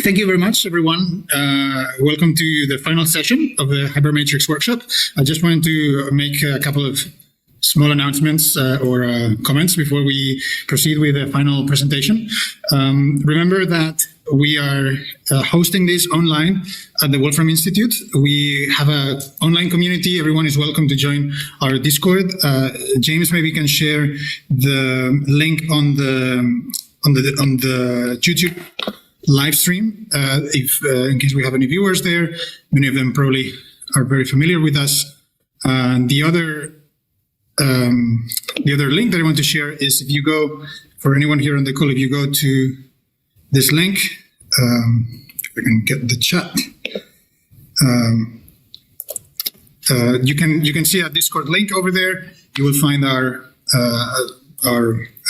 thank you very much, everyone. Welcome to the final session of the Hypermatrix workshop. I just wanted to make a couple of small announcements or comments before we proceed with the final presentation. Remember that we are hosting this online at the Wolfram Institute. We have an online community. Everyone is welcome to join our Discord. James maybe can share the link on the YouTube live stream, if in case we have any viewers there. Many of them probably are very familiar with us. The other link that I want to share is, if you go, for anyone here on the call, if you go to this link, if I can get the chat, you can see a Discord link over there. You will find our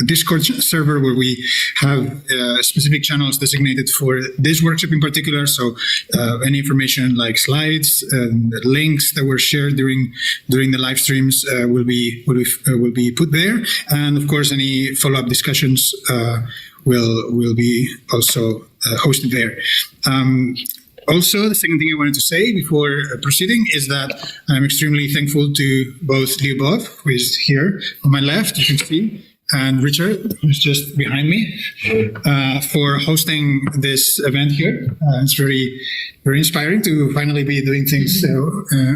Discord server where we have specific channels designated for this workshop in particular. So any information like slides and links that were shared during the live streams will be put there. And of course, any follow-up discussions will be also hosted there. Also, the second thing I wanted to say before proceeding is that I'm extremely thankful to both Lyubov, who is here on my left, you can see, and Richard, who's just behind me, for hosting this event here. It's very, very inspiring to finally be doing things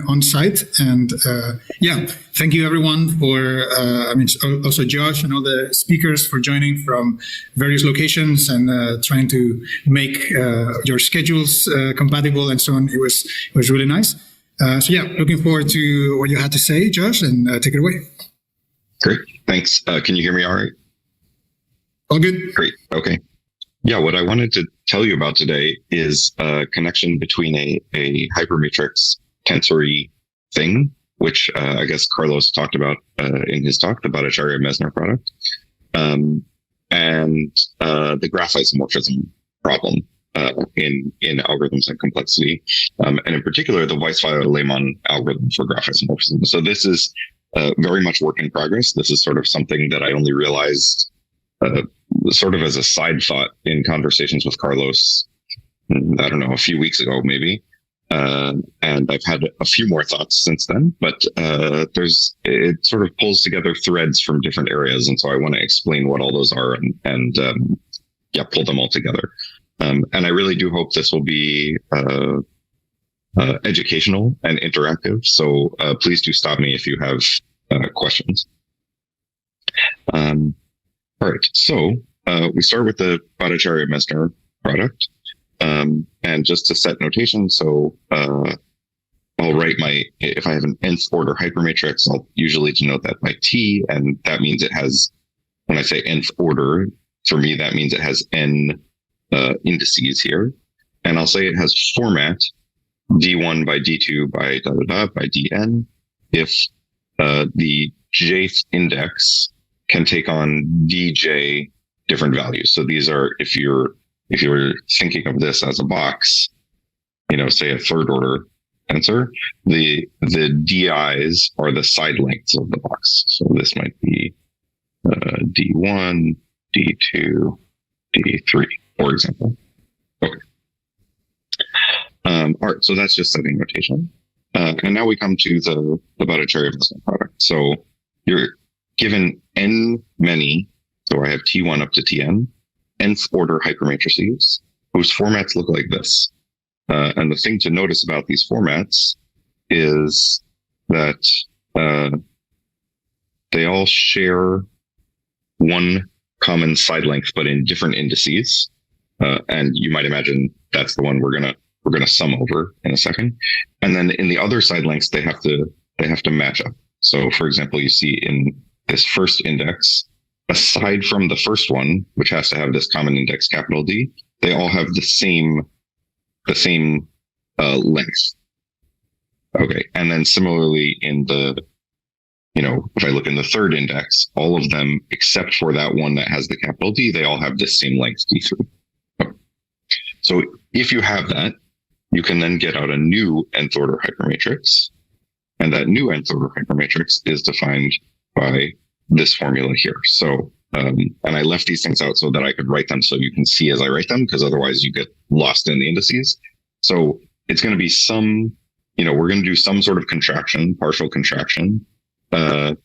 on site. And yeah, thank you everyone for, also Josh and all the speakers for joining from various locations and trying to make your schedules compatible and so on. It was really nice. So yeah, looking forward to what you had to say, Josh, and take it away. Great. Thanks. Can you hear me all right? All good. Great. Okay. Yeah, what I wanted to tell you about today is a connection between a hypermatrix tensory thing, which I guess Carlos talked about in his talk, the Bhattacharya-Mesner product, and the graph isomorphism problem in algorithms and complexity, and in particular, the Weisfeiler-Leman algorithm for graph isomorphism. So this is very much work in progress. This is sort of something that I only realized sort of as a side thought in conversations with Carlos, I don't know, a few weeks ago, maybe. And I've had a few more thoughts since then, but it sort of pulls together threads from different areas. And so I want to explain what all those are and pull them all together. And I really do hope this will be educational and interactive. So please do stop me if you have questions. All right, so we start with the Bhattacharya-Mesner product. And just to set notation, so I'll write if I have an nth order hypermatrix, I'll usually denote that by T, and that means it has, when I say nth order, for me, that means it has n indices here. And I'll say it has format D1 by D2 by by Dn if the jth index can take on dj different values. So these are, if you're thinking of this as a box, say a third order tensor, the di's are the side lengths of the box. So this might be D1, D2, D3, for example. Okay. All right, so that's just setting notation. And now we come to the Bhattacharya-Mesner product. So you're given n many, so I have T1 up to Tn, nth order hypermatrices whose formats look like this. And the thing to notice about these formats is that they all share one common side length, but in different indices. And you might imagine that's the one we're gonna sum over in a second. And then in the other side lengths, they have to match up. So for example, you see in this first index, aside from the first one, which has to have this common index capital D, they all have the same length. Okay. And then similarly in the, if I look in the third index, all of them except for that one that has the capital D, they all have this same length D3. Okay. So if you have that, you can then get out a new nth order hypermatrix. And that new nth order hypermatrix is defined by this formula here. So And I left these things out so that I could write them so you can see as I write them, because otherwise you get lost in the indices. So it's going to be some, we're going to do some sort of contraction, partial contraction. And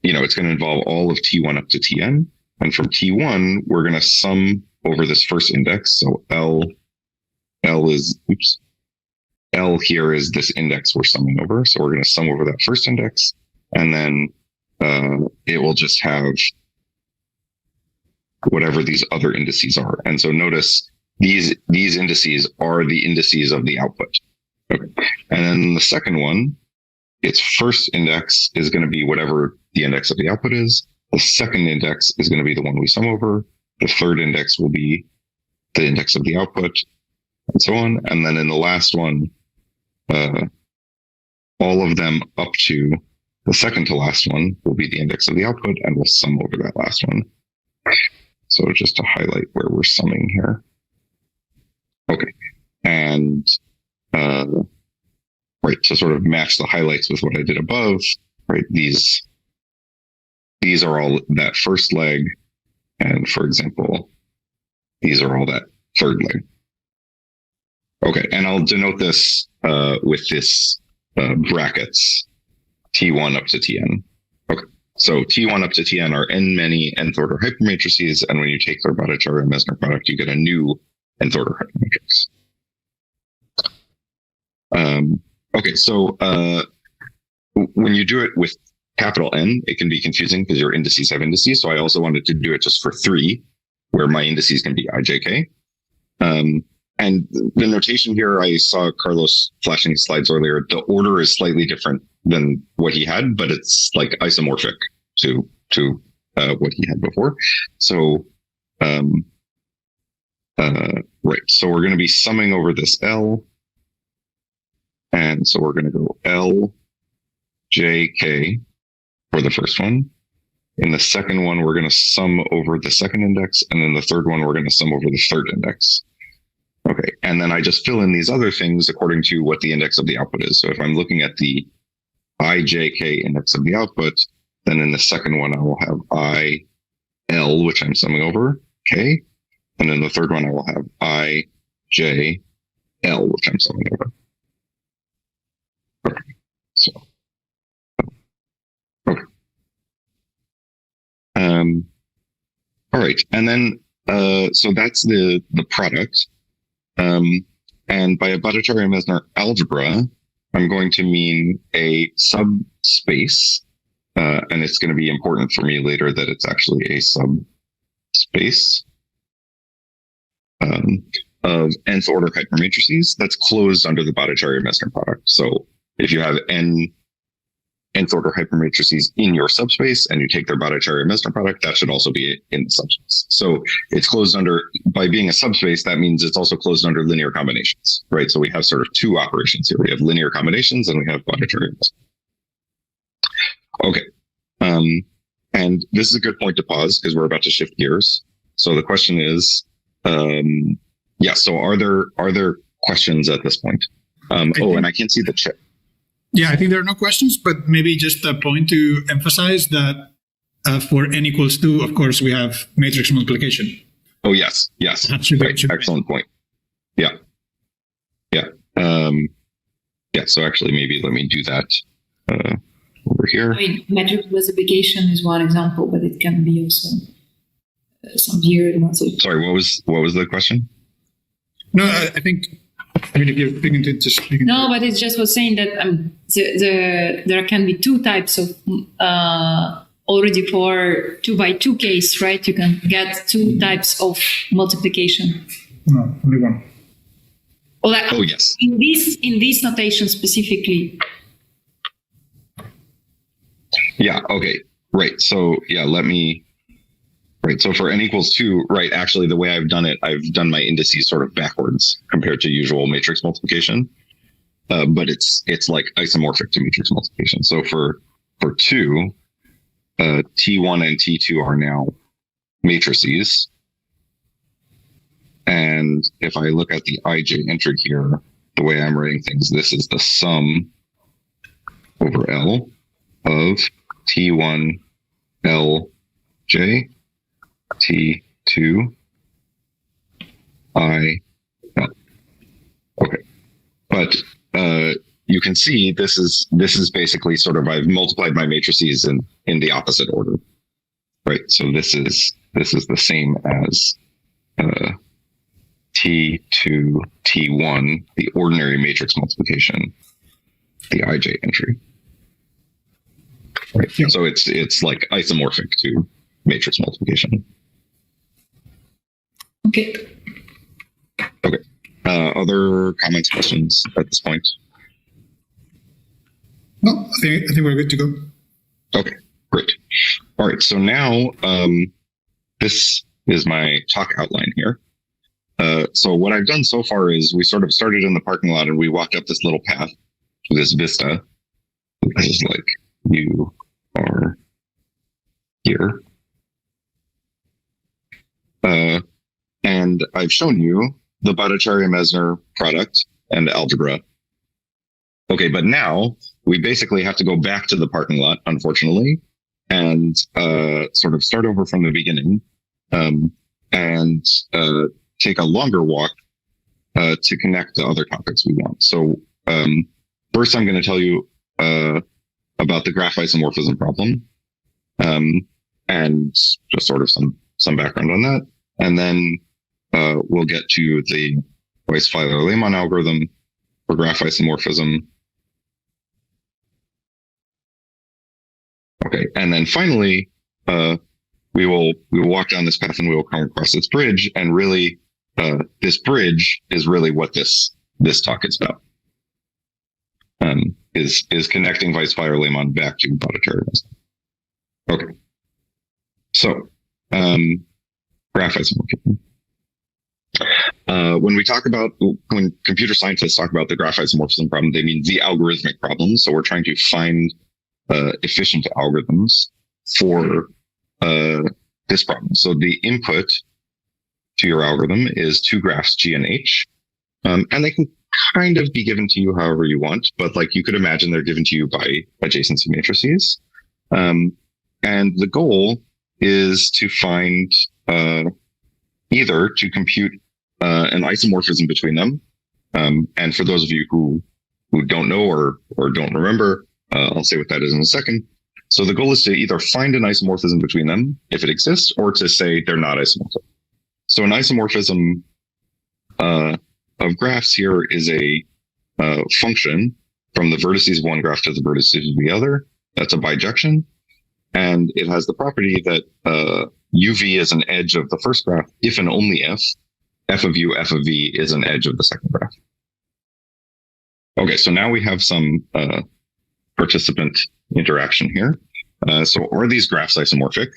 it's going to involve all of T1 up to Tn. And from T1, we're going to sum over this first index. So L here is this index we're summing over. So we're going to sum over that first index. And then it will just have whatever these other indices are. And so notice these indices are the indices of the output. Okay. And then the second one, its first index is going to be whatever the index of the output is. The second index is going to be the one we sum over. The third index will be the index of the output, and so on. And then in the last one, all of them up to the second to last one will be the index of the output, and we'll sum over that last one. So just to highlight where we're summing here. Okay. And right, to sort of match the highlights with what I did above, right, these are all that first leg, and for example, these are all that third leg. Okay, and I'll denote this with this brackets, T1 up to Tn. Okay, so T1 up to Tn are n many nth order hypermatrices, and when you take their Bhattacharya-Mesner product, you get a new nth order hypermatrix. Okay, so when you do it with capital N, it can be confusing because your indices have indices. So I also wanted to do it just for 3, where my indices can be ijk. And the notation here, I saw Carlos flashing his slides earlier. The order is slightly different than what he had, but it's like isomorphic to what he had before. So, right. So we're going to be summing over this L. And so we're going to go L, J, K for the first one. In the second one, we're going to sum over the second index. And then the third one, we're going to sum over the third index. Okay. And then I just fill in these other things according to what the index of the output is. So if I'm looking at the ijk index of the output, then in the second one, I will have I, L, which I'm summing over, K. And then the third one, I will have I, J, L, which I'm summing over. Okay. So, okay. All right. And then, so that's the product. And by a Bhattacharya-Mesner algebra, I'm going to mean a subspace. And it's going to be important for me later that it's actually a subspace of nth order hypermatrices that's closed under the Bhattacharya-Mesner product. So if you have nth order hypermatrices in your subspace and you take their Bhattacharya-Mesner product, that should also be in the subspace. So it's closed under, by being a subspace, that means it's also closed under linear combinations, right? So we have sort of two operations here. We have linear combinations and we have Bhattacharya-Mesner. Okay. And this is a good point to pause because we're about to shift gears. So the question is, so are there questions at this point? And I can't see the chat. Yeah, I think there are no questions, but maybe just a point to emphasize that for n equals 2, of course, we have matrix multiplication. Oh, yes. Right. Excellent point. Yeah. So actually, maybe let me do that over here. I mean, matrix multiplication is one example, but it can be also some weird ones. Sorry, what was the question? No, I think... I mean, if you're thinking to just... No, but it just was saying that there can be two types of... already for 2 by 2 case, right? You can get two types of multiplication. No, only one. Well, yes. In this notation specifically. Yeah, okay. Right. So, yeah, right. So for n equals 2, right, actually the way I've done it, I've done my indices sort of backwards compared to usual matrix multiplication. But it's like isomorphic to matrix multiplication. So for 2, T1 and T2 are now matrices. And if I look at the ij entered here, the way I'm writing things, this is the sum over L of T1 Lj T2 I L. Okay, but you can see this is basically sort of, I've multiplied my matrices in the opposite order, right? So this is the same as T2 T1, the ordinary matrix multiplication, the IJ entry. Right. Yeah. So it's like isomorphic to matrix multiplication. Okay. Okay. Other comments, questions at this point? No, I think we're good to go. Okay, great. All right. So now this is my talk outline here. So what I've done so far is we sort of started in the parking lot and we walked up this little path to this vista. This is like, you are here. And I've shown you the Bhattacharya-Mesner product and algebra. Okay, but now we basically have to go back to the parking lot, unfortunately, and sort of start over from the beginning, and take a longer walk to connect to other topics we want. So first I'm going to tell you about the graph isomorphism problem, and just sort of some background on that. And then we'll get to the Weisfeiler-Leman algorithm for graph isomorphism. Okay, and then finally, we will walk down this path and we will come across this bridge. And really, this bridge is really what this talk is about. Is connecting Weisfeiler-Leman back to Bhattacharya-Mesner. Okay, so graph isomorphism. When computer scientists talk about the graph isomorphism problem, they mean the algorithmic problem. So we're trying to find efficient algorithms for this problem. So the input to your algorithm is two graphs G and H, and they can kind of be given to you however you want, but like you could imagine they're given to you by adjacency matrices. And the goal is to find either to compute an isomorphism between them. And for those of you who don't know or don't remember, I'll say what that is in a second. So the goal is to either find an isomorphism between them, if it exists, or to say they're not isomorphic. So an isomorphism of graphs here is a function from the vertices of one graph to the vertices of the other. That's a bijection. And it has the property that UV is an edge of the first graph if and only if f of u, f of v is an edge of the second graph. Okay, so now we have some participant interaction here. So are these graphs isomorphic,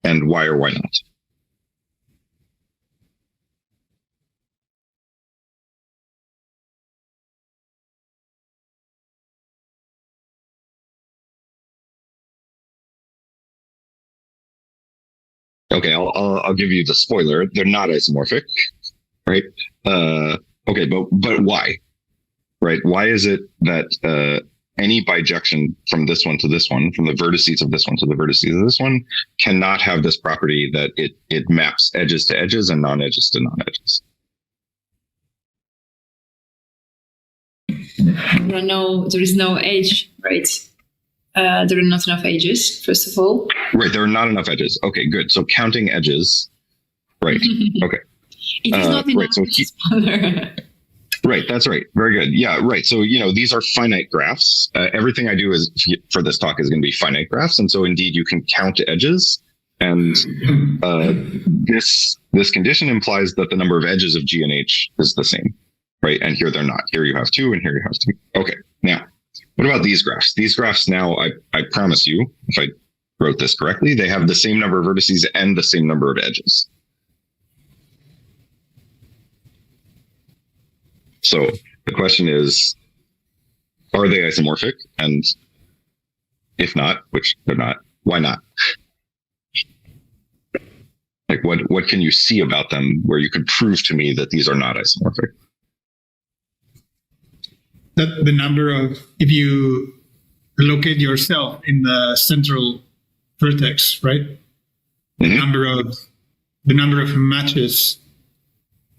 and why or why not? Okay, I'll give you the spoiler. They're not isomorphic, right? Okay, but why? Right? Why is it that any bijection from this one to this one, from the vertices of this one to the vertices of this one, cannot have this property that it maps edges to edges and non-edges to non-edges? No, there is no edge, right? There are not enough edges, first of all. Right, there are not enough edges. Okay, good. So counting edges, right? Okay. It is not enough. Right, right, that's right. Very good. Yeah, right. So, these are finite graphs. Everything I do is for this talk is going to be finite graphs. And so indeed you can count edges. And this condition implies that the number of edges of G and H is the same, right? And here they're not. Here you have 2 and here you have 2. Okay, now, what about these graphs? These graphs now, I promise you, if I wrote this correctly, they have the same number of vertices and the same number of edges. So the question is, are they isomorphic? And if not, which they're not, why not? Like what can you see about them where you could prove to me that these are not isomorphic? That the number of, if you locate yourself in the central vertex, right? The number of matches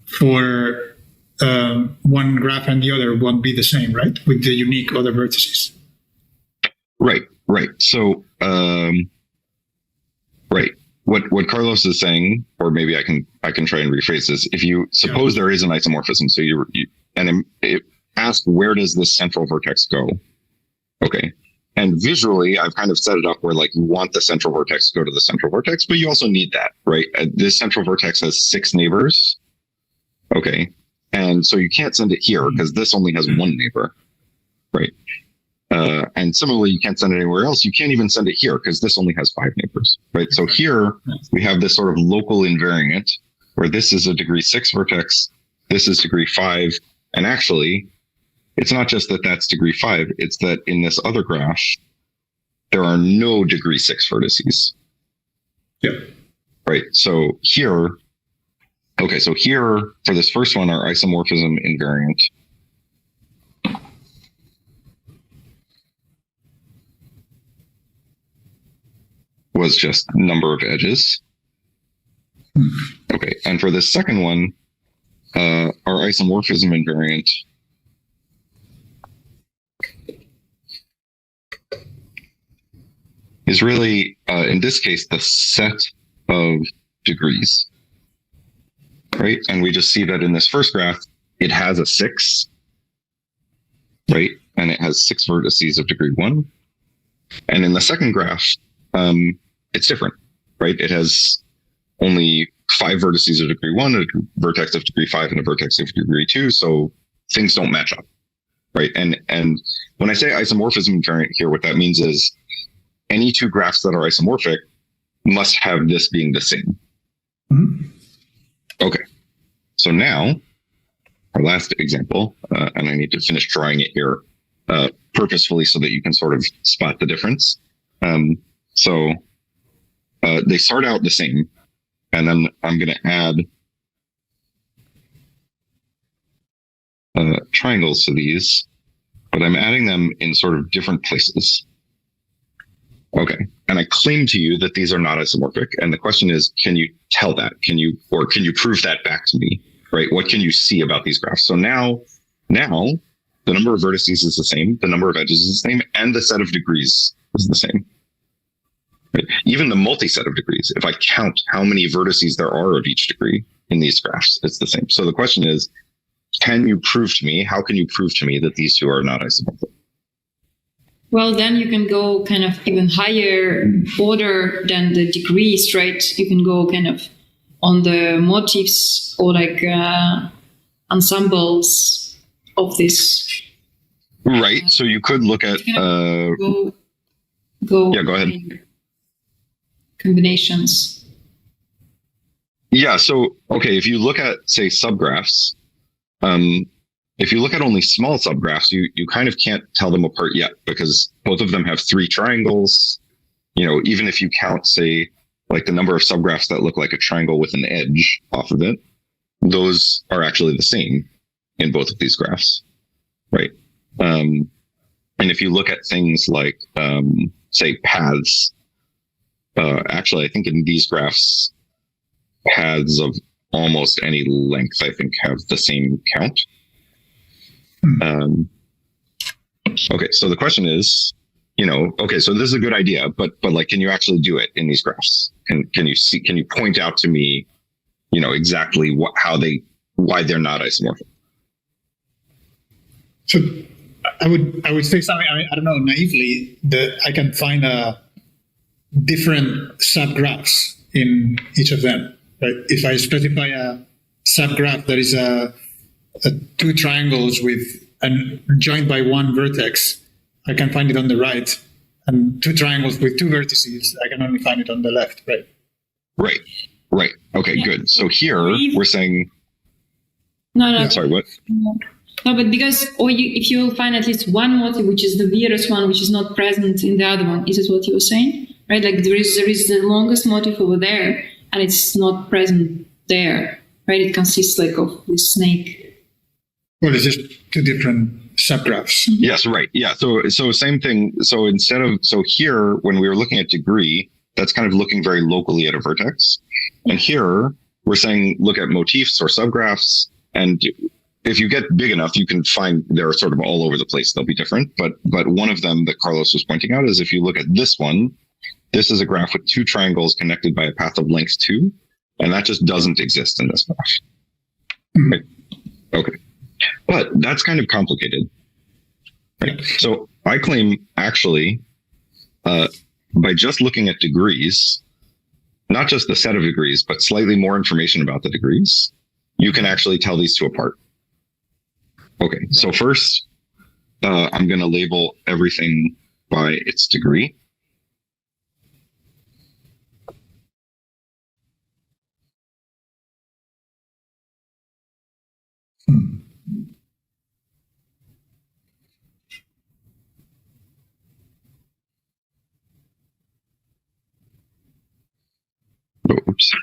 for one graph and the other won't be the same, right? With the unique other vertices. Right. So, right. What Carlos is saying, or maybe I can try and rephrase this. If you suppose there is an isomorphism, so you ask, where does this central vertex go? Okay. And visually, I've kind of set it up where like you want the central vertex to go to the central vertex, but you also need that, right? This central vertex has 6 neighbors. Okay. And so you can't send it here because this only has 1 neighbor, right? And similarly, you can't send it anywhere else. You can't even send it here because this only has 5 neighbors, right? So here we have this sort of local invariant where this is a degree 6 vertex, this is degree 5, and actually, it's not just that that's degree 5, it's that in this other graph, there are no degree 6 vertices. Yeah. Right. So here, for this first one, our isomorphism invariant was just number of edges. Okay. And for this second one, our isomorphism invariant is really, in this case, the set of degrees, right? And we just see that in this first graph, it has a 6, right? And it has 6 vertices of degree 1. And in the second graph, it's different, right? It has only 5 vertices of degree 1, a vertex of degree 5, and a vertex of degree 2. So things don't match up, right? And when I say isomorphism invariant here, what that means is any 2 graphs that are isomorphic must have this being the same. Mm-hmm. Okay. So now, our last example, and I need to finish drawing it here purposefully so that you can sort of spot the difference. So they start out the same, and then I'm going to add triangles to these, but I'm adding them in sort of different places. Okay. And I claim to you that these are not isomorphic. And the question is, can you tell that? Can you prove that back to me? Right? What can you see about these graphs? So now the number of vertices is the same, the number of edges is the same, and the set of degrees is the same. Right? Even the multi-set of degrees, if I count how many vertices there are of each degree in these graphs, it's the same. So the question is, how can you prove to me that these 2 are not isomorphic? Well, then you can go kind of even higher order than the degrees, right? You can go kind of on the motifs or like ensembles of this. Right. So you could look at go ahead. Combinations. Yeah. So okay, if you look at say subgraphs, if you look at only small subgraphs, you kind of can't tell them apart yet because both of them have 3 triangles. Even if you count, say, like the number of subgraphs that look like a triangle with an edge off of it, those are actually the same in both of these graphs, right? And if you look at things like, say, paths, actually, I think in these graphs, paths of almost any length, I think, have the same count. Okay, so the question is, okay, so this is a good idea, but like, can you actually do it in these graphs? Can you point out to me, exactly why they're not isomorphic? So I would say something. I don't know, naively, that I can find different subgraphs in each of them. Right? If I specify a subgraph that is 2 triangles and joined by 1 vertex, I can find it on the right, and 2 triangles with 2 vertices, I can only find it on the left, right? Right. Okay, good. So here we're saying... No. Yeah, sorry, what? No, but because if you find at least one motif, which is the weirdest one, which is not present in the other one, is this what you were saying? Right? Like there is the longest motif over there, and it's not present there, right? It consists like of this snake. Well, it's just 2 different subgraphs. Yes, right. Yeah. So same thing. So here, when we were looking at degree, that's kind of looking very locally at a vertex. And here we're saying, look at motifs or subgraphs. And if you get big enough, you can find they're sort of all over the place. They'll be different. But one of them that Carlos was pointing out is if you look at this one, this is a graph with two triangles connected by a path of length 2. And that just doesn't exist in this graph. Right? Okay. But that's kind of complicated. Right? So I claim actually, by just looking at degrees, not just the set of degrees, but slightly more information about the degrees, you can actually tell these two apart. Okay, so first, I'm going to label everything by its degree. Oops.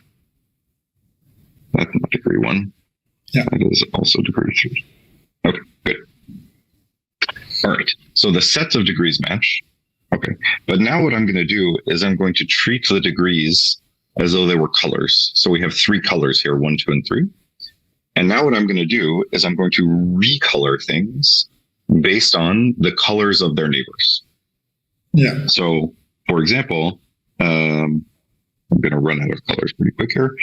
That's not degree 1. Yeah. That is also degree 3. Okay, good. All right. So the sets of degrees match. Okay. But now what I'm going to do is I'm going to treat the degrees as though they were colors. So we have 3 colors here, 1, 2, and 3. And now what I'm going to do is I'm going to recolor things based on the colors of their neighbors. Yeah. So, for example, I'm going to run out of colors pretty quick here.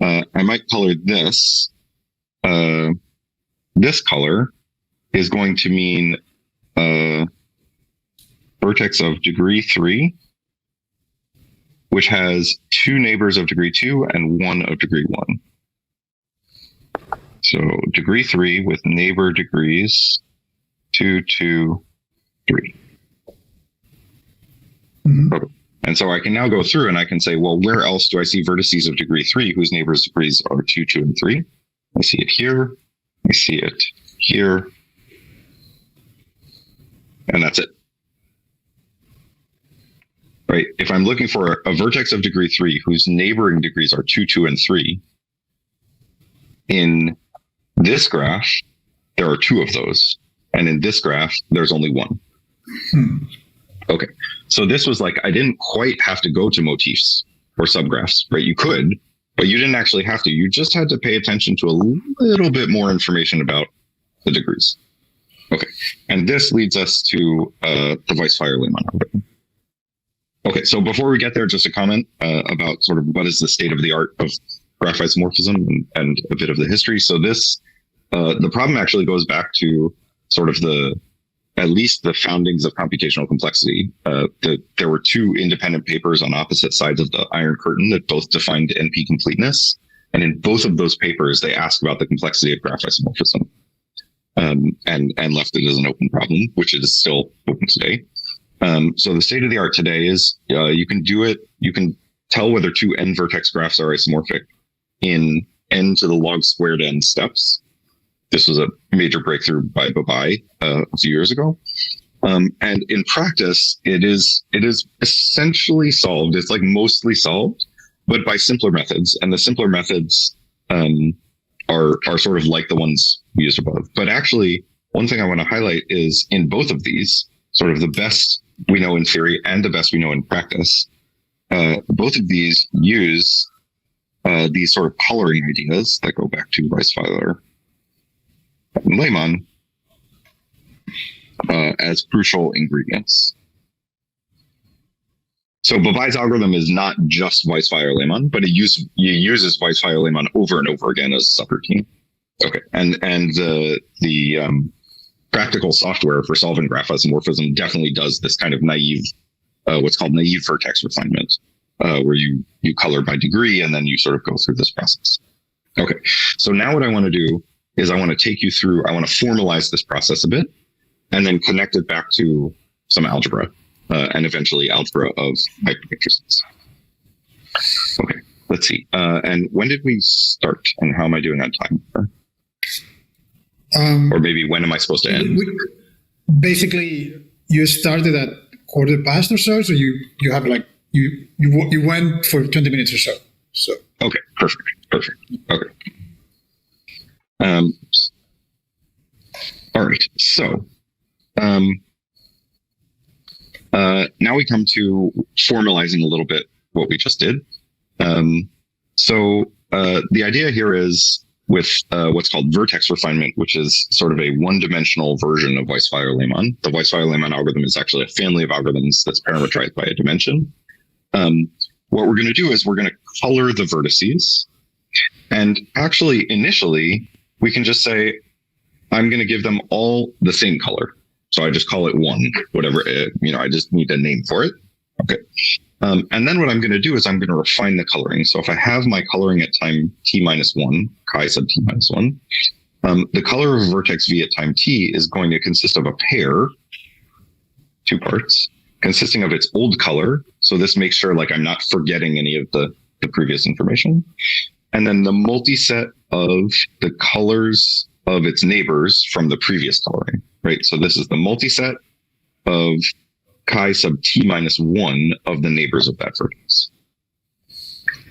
I might color this. This color is going to mean vertex of degree 3, which has 2 neighbors of degree 2 and 1 of degree 1. So degree 3 with neighbor degrees 2, 2, 3. Mm-hmm. Okay. And so I can now go through and I can say, well, where else do I see vertices of degree 3 whose neighbors degrees are 2, 2, and 3? I see it here. I see it here. And that's it. Right? If I'm looking for a vertex of degree 3 whose neighboring degrees are 2, 2, and 3, in this graph, there are 2 of those. And in this graph, there's only 1. Okay. So this was like, I didn't quite have to go to motifs or subgraphs, right? You could, but you didn't actually have to. You just had to pay attention to a little bit more information about the degrees. Okay. And this leads us to the Weisfeiler-Leman algorithm. Okay. So before we get there, just a comment about sort of what is the state of the art of graph isomorphism and a bit of the history. So this, the problem actually goes back to sort of at least the foundings of computational complexity. There were 2 independent papers on opposite sides of the Iron Curtain that both defined NP completeness. And in both of those papers, they ask about the complexity of graph isomorphism and left it as an open problem, which it is still open today. So the state of the art today is you can do it. You can tell whether 2 n vertex graphs are isomorphic in n to the log squared n steps. This was a major breakthrough by Babai a few years ago. And in practice, it is essentially solved. It's like mostly solved, but by simpler methods. And the simpler methods are sort of like the ones we used above. But actually, one thing I want to highlight is in both of these, sort of the best we know in theory and the best we know in practice, both of these use these sort of coloring ideas that go back to Weisfeiler and Leman as crucial ingredients. So Babai's algorithm is not just Weisfeiler-Leman, but it uses Weisfeiler-Leman over and over again as a subroutine. Okay, and the practical software for solving graph isomorphism definitely does this kind of naive, what's called naive vertex refinement, where you color by degree and then you sort of go through this process. Okay, so now what I want to do is I want to take you through, I want to formalize this process a bit and then connect it back to some algebra and eventually algebra of hypermatrices. Okay, let's see. And when did we start and how am I doing on time? Or maybe when am I supposed to end? Basically, you started at 1:15 or so. So you have like, you went for 20 minutes or so. So. Okay, perfect. Okay. All right. So, now we come to formalizing a little bit what we just did. So the idea here is with what's called vertex refinement, which is sort of a one-dimensional version of Weisfeiler-Leman. The Weisfeiler-Leman algorithm is actually a family of algorithms that's parametrized by a dimension. What we're going to do is we're going to color the vertices. And actually, initially, we can just say, I'm going to give them all the same color. So I just call it 1, whatever, I just need a name for it. Okay. And then what I'm going to do is I'm going to refine the coloring. So if I have my coloring at time t-1, chi sub t-1, the color of vertex v at time t is going to consist of a pair, 2 parts, consisting of its old color. So this makes sure like I'm not forgetting any of the previous information. And then the multiset of the colors of its neighbors from the previous coloring, right? So this is the multiset of chi sub t-1 of the neighbors of that vertex.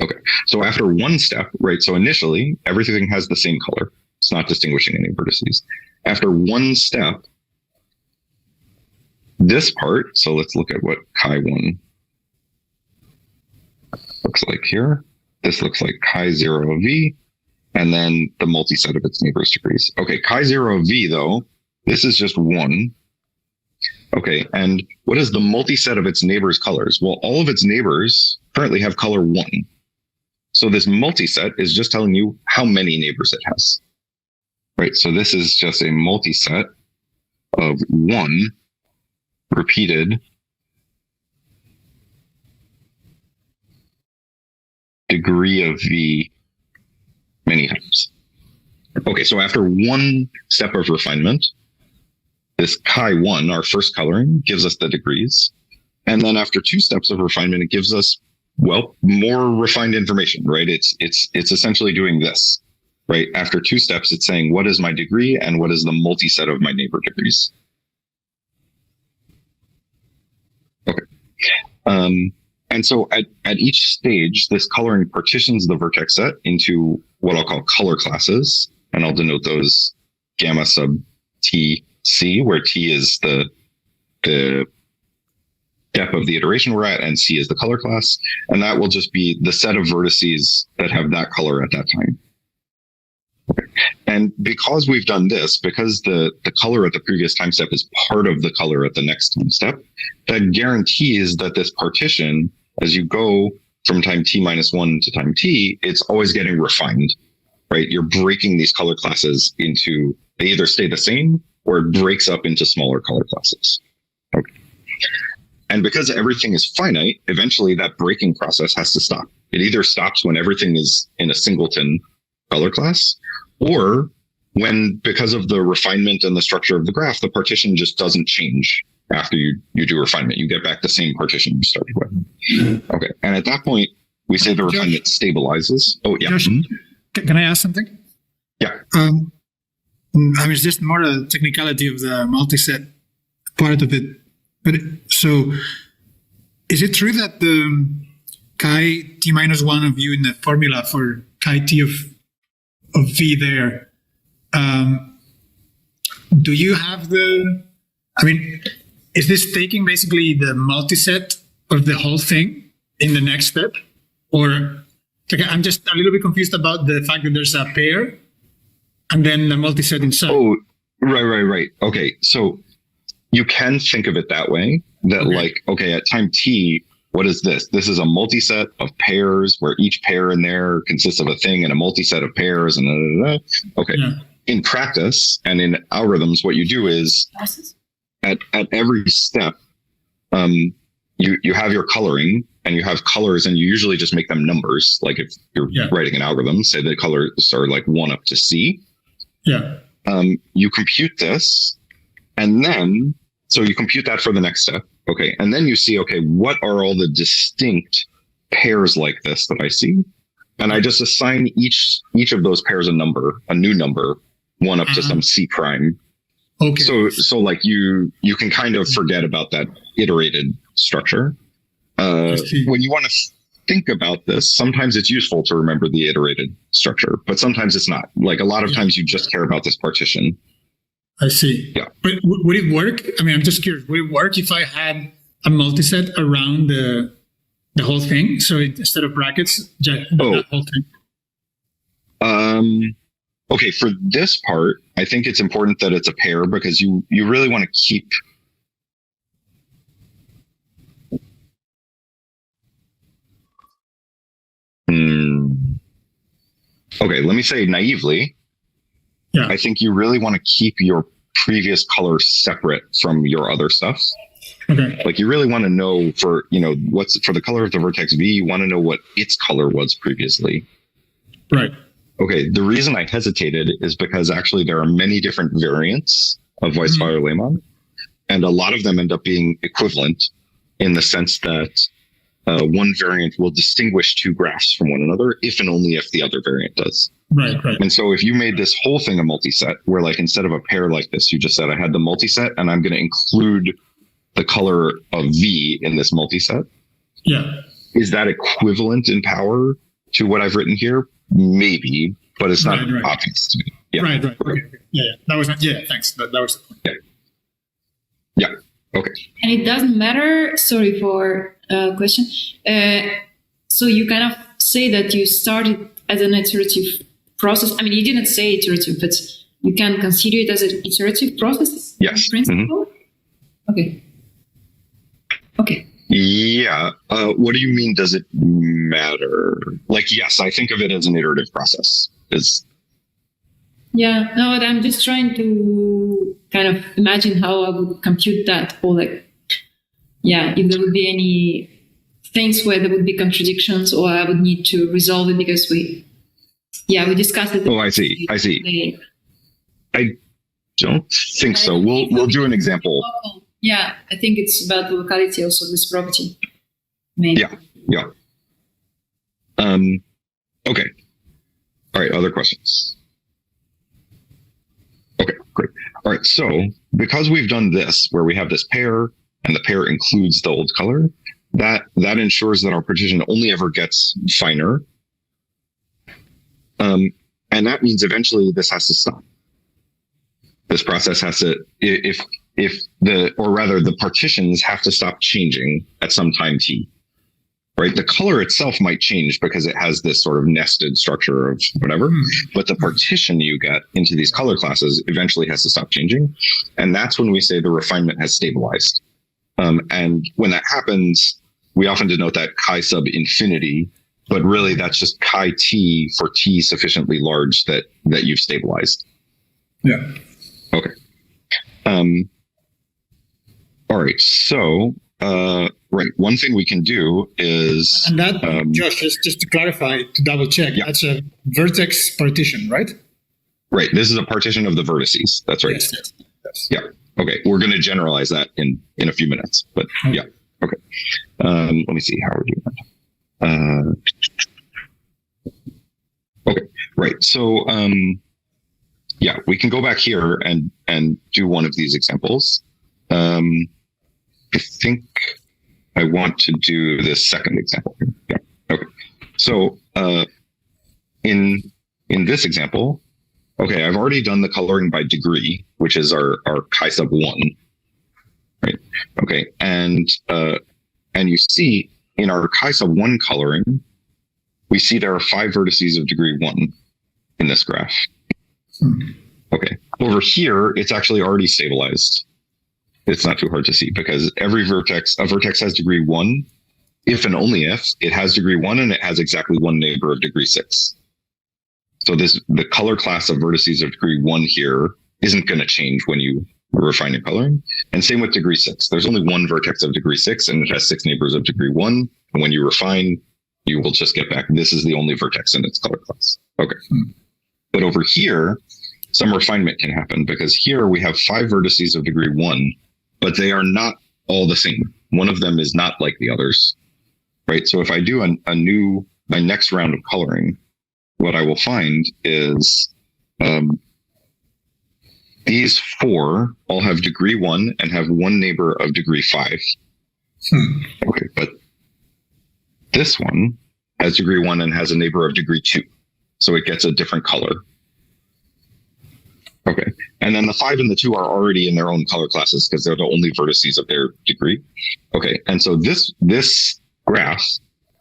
Okay, so after one step, right? So initially, everything has the same color. It's not distinguishing any vertices. After one step, this part, so let's look at what chi1 looks like here. This looks like chi0 of v, and then the multiset of its neighbors degrees. Okay, chi0 of v, though, this is just 1. Okay, and what is the multiset of its neighbors' colors? Well, all of its neighbors currently have color 1. So this multiset is just telling you how many neighbors it has. Right, so this is just a multiset of 1 repeated degree of v many times. Okay, so after one step of refinement, this chi1, our first coloring, gives us the degrees. And then after 2 steps of refinement, it gives us, well, more refined information, right? It's essentially doing this, right? After 2 steps, it's saying, what is my degree and what is the multiset of my neighbor degrees? Okay. And so at each stage, this coloring partitions the vertex set into what I'll call color classes, and I'll denote those gamma sub t c, where t is the depth of the iteration we're at, and c is the color class, and that will just be the set of vertices that have that color at that time. Okay. And because we've done this, because the color at the previous time step is part of the color at the next time step, that guarantees that this partition, as you go from time t-1 to time t, it's always getting refined, right? You're breaking these color classes into, they either stay the same or it breaks up into smaller color classes. Okay. And because everything is finite, eventually that breaking process has to stop. It either stops when everything is in a singleton color class, or when, because of the refinement and the structure of the graph, the partition just doesn't change after you do refinement. You get back the same partition you started with. Okay. And at that point, we say the refinement stabilizes. Oh, yeah. Josh, can I ask something? Yeah. I mean, it's just more a technicality of the multiset part of it. But so, is it true that the chi t-1 of u in the formula for chi t of v there, do you have the, I mean, is this taking basically the multiset of the whole thing in the next step? Or, okay, I'm just a little bit confused about the fact that there's a pair and then the multiset inside. Oh, right. Okay, so you can think of it that way, that like, okay, at time t, what is this? This is a multiset of pairs where each pair in there consists of a thing and a multiset of pairs and Okay. Yeah. In practice and in algorithms, what you do is at every step, you have your coloring and you have colors and you usually just make them numbers. Like if you're writing an algorithm, say the colors are like 1 up to C. Yeah. You compute this and then, so you compute that for the next step. Okay. And then you see, okay, what are all the distinct pairs like this that I see? And I just assign each of those pairs a number, a new number, 1 up to some C prime. Okay. So like you can kind of forget about that iterated structure. When you want to think about this, sometimes it's useful to remember the iterated structure, but sometimes it's not. Like a lot of times you just care about this partition. I see. Yeah. But would it work? I mean, I'm just curious. Would it work if I had a multiset around the The whole thing? So instead of brackets, the whole thing? Okay, for this part, I think it's important that it's a pair because you really want to keep... Okay, let me say naively, I think you really want to keep your previous color separate from your other stuff. Okay. Like you really want to know for the color of the vertex V, you want to know what its color was previously. Right. Okay, the reason I hesitated is because actually there are many different variants of Weisfeiler-Leman, and a lot of them end up being equivalent in the sense that one variant will distinguish two graphs from one another if and only if the other variant does. Right. And so if you made this whole thing a multiset, where like instead of a pair like this, you just said I had the multiset and I'm going to include the color of V in this multiset. Yeah. Is that equivalent in power to what I've written here? Maybe, but it's not obvious to me. Yeah. Right. Okay. Yeah. That was not. Yeah. Thanks. That was the point. Yeah. Okay. And it doesn't matter. Sorry for question. So you kind of say that you started as an iterative process. I mean, you didn't say iterative, but you can consider it as an iterative process. Yes. In principle. Okay. Yeah. What do you mean? Does it matter? Like, yes, I think of it as an iterative process. Yeah. No, but I'm just trying to kind of imagine how I would compute that, or like, if there would be any things where there would be contradictions, or I would need to resolve it because we discussed it. Oh, I see. I don't think so. We'll do an example. Yeah, I think it's about the locality also, this property. Maybe. Yeah. Okay. All right, other questions? Okay, great. All right, so because we've done this, where we have this pair, and the pair includes the old color, that ensures that our partition only ever gets finer. And that means eventually this has to stop. This process has to, the partitions have to stop changing at some time t, right? The color itself might change because it has this sort of nested structure of whatever, but the partition you get into these color classes eventually has to stop changing. And that's when we say the refinement has stabilized. And when that happens, we often denote that chi sub infinity, but really that's just chi t for t sufficiently large that you've stabilized. Yeah. Okay. All right. So, one thing we can do is... And that, Josh, just to clarify, to double check, that's a vertex partition, right? Right. This is a partition of the vertices. That's right. Yes. Yeah. Okay. We're going to generalize that in a few minutes, but yeah. Okay. Let me see how we're doing that. Okay. Right. So, we can go back here and do one of these examples. I think I want to do this second example. Yeah. Okay. So, in this example, okay, I've already done the coloring by degree, which is our chi sub 1, right? Okay. And you see in our chi sub 1 coloring, we see there are 5 vertices of degree 1 in this graph. Okay. Over here, it's actually already stabilized. It's not too hard to see because a vertex has degree 1 if and only if it has degree 1 and it has exactly one neighbor of degree 6. So the color class of vertices of degree 1 here isn't going to change when you refine your coloring. And same with degree 6. There's only one vertex of degree 6 and it has 6 neighbors of degree 1. And when you refine, you will just get back, this is the only vertex in its color class. Okay. But over here, some refinement can happen because here we have 5 vertices of degree 1, but they are not all the same. One of them is not like the others, right? So if I do my next round of coloring, what I will find is these 4 all have degree 1 and have one neighbor of degree 5. Okay, but this one has degree 1 and has a neighbor of degree 2. So it gets a different color. Okay. And then the 5 and the 2 are already in their own color classes because they're the only vertices of their degree. Okay. And so this graph,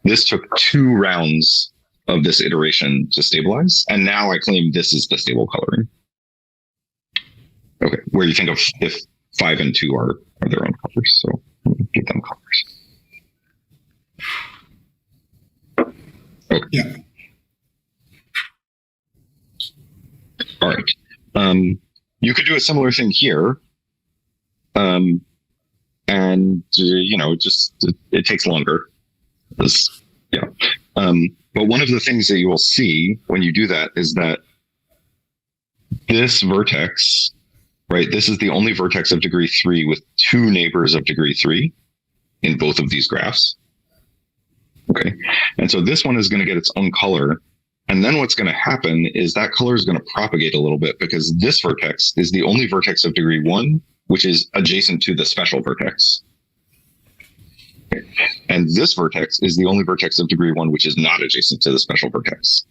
this took 2 rounds of this iteration to stabilize. And now I claim this is the stable coloring. Okay, where you think of if 5 and 2 are their own colors. So give them colors. Okay. Yeah. All right. You could do a similar thing here. And, it takes longer. But one of the things that you will see when you do that is that this vertex, right, this is the only vertex of degree 3 with 2 neighbors of degree 3 in both of these graphs. Okay. And so this one is going to get its own color. And then what's going to happen is that color is going to propagate a little bit because this vertex is the only vertex of degree 1, which is adjacent to the special vertex. Okay. And this vertex is the only vertex of degree 1, which is not adjacent to the special vertex.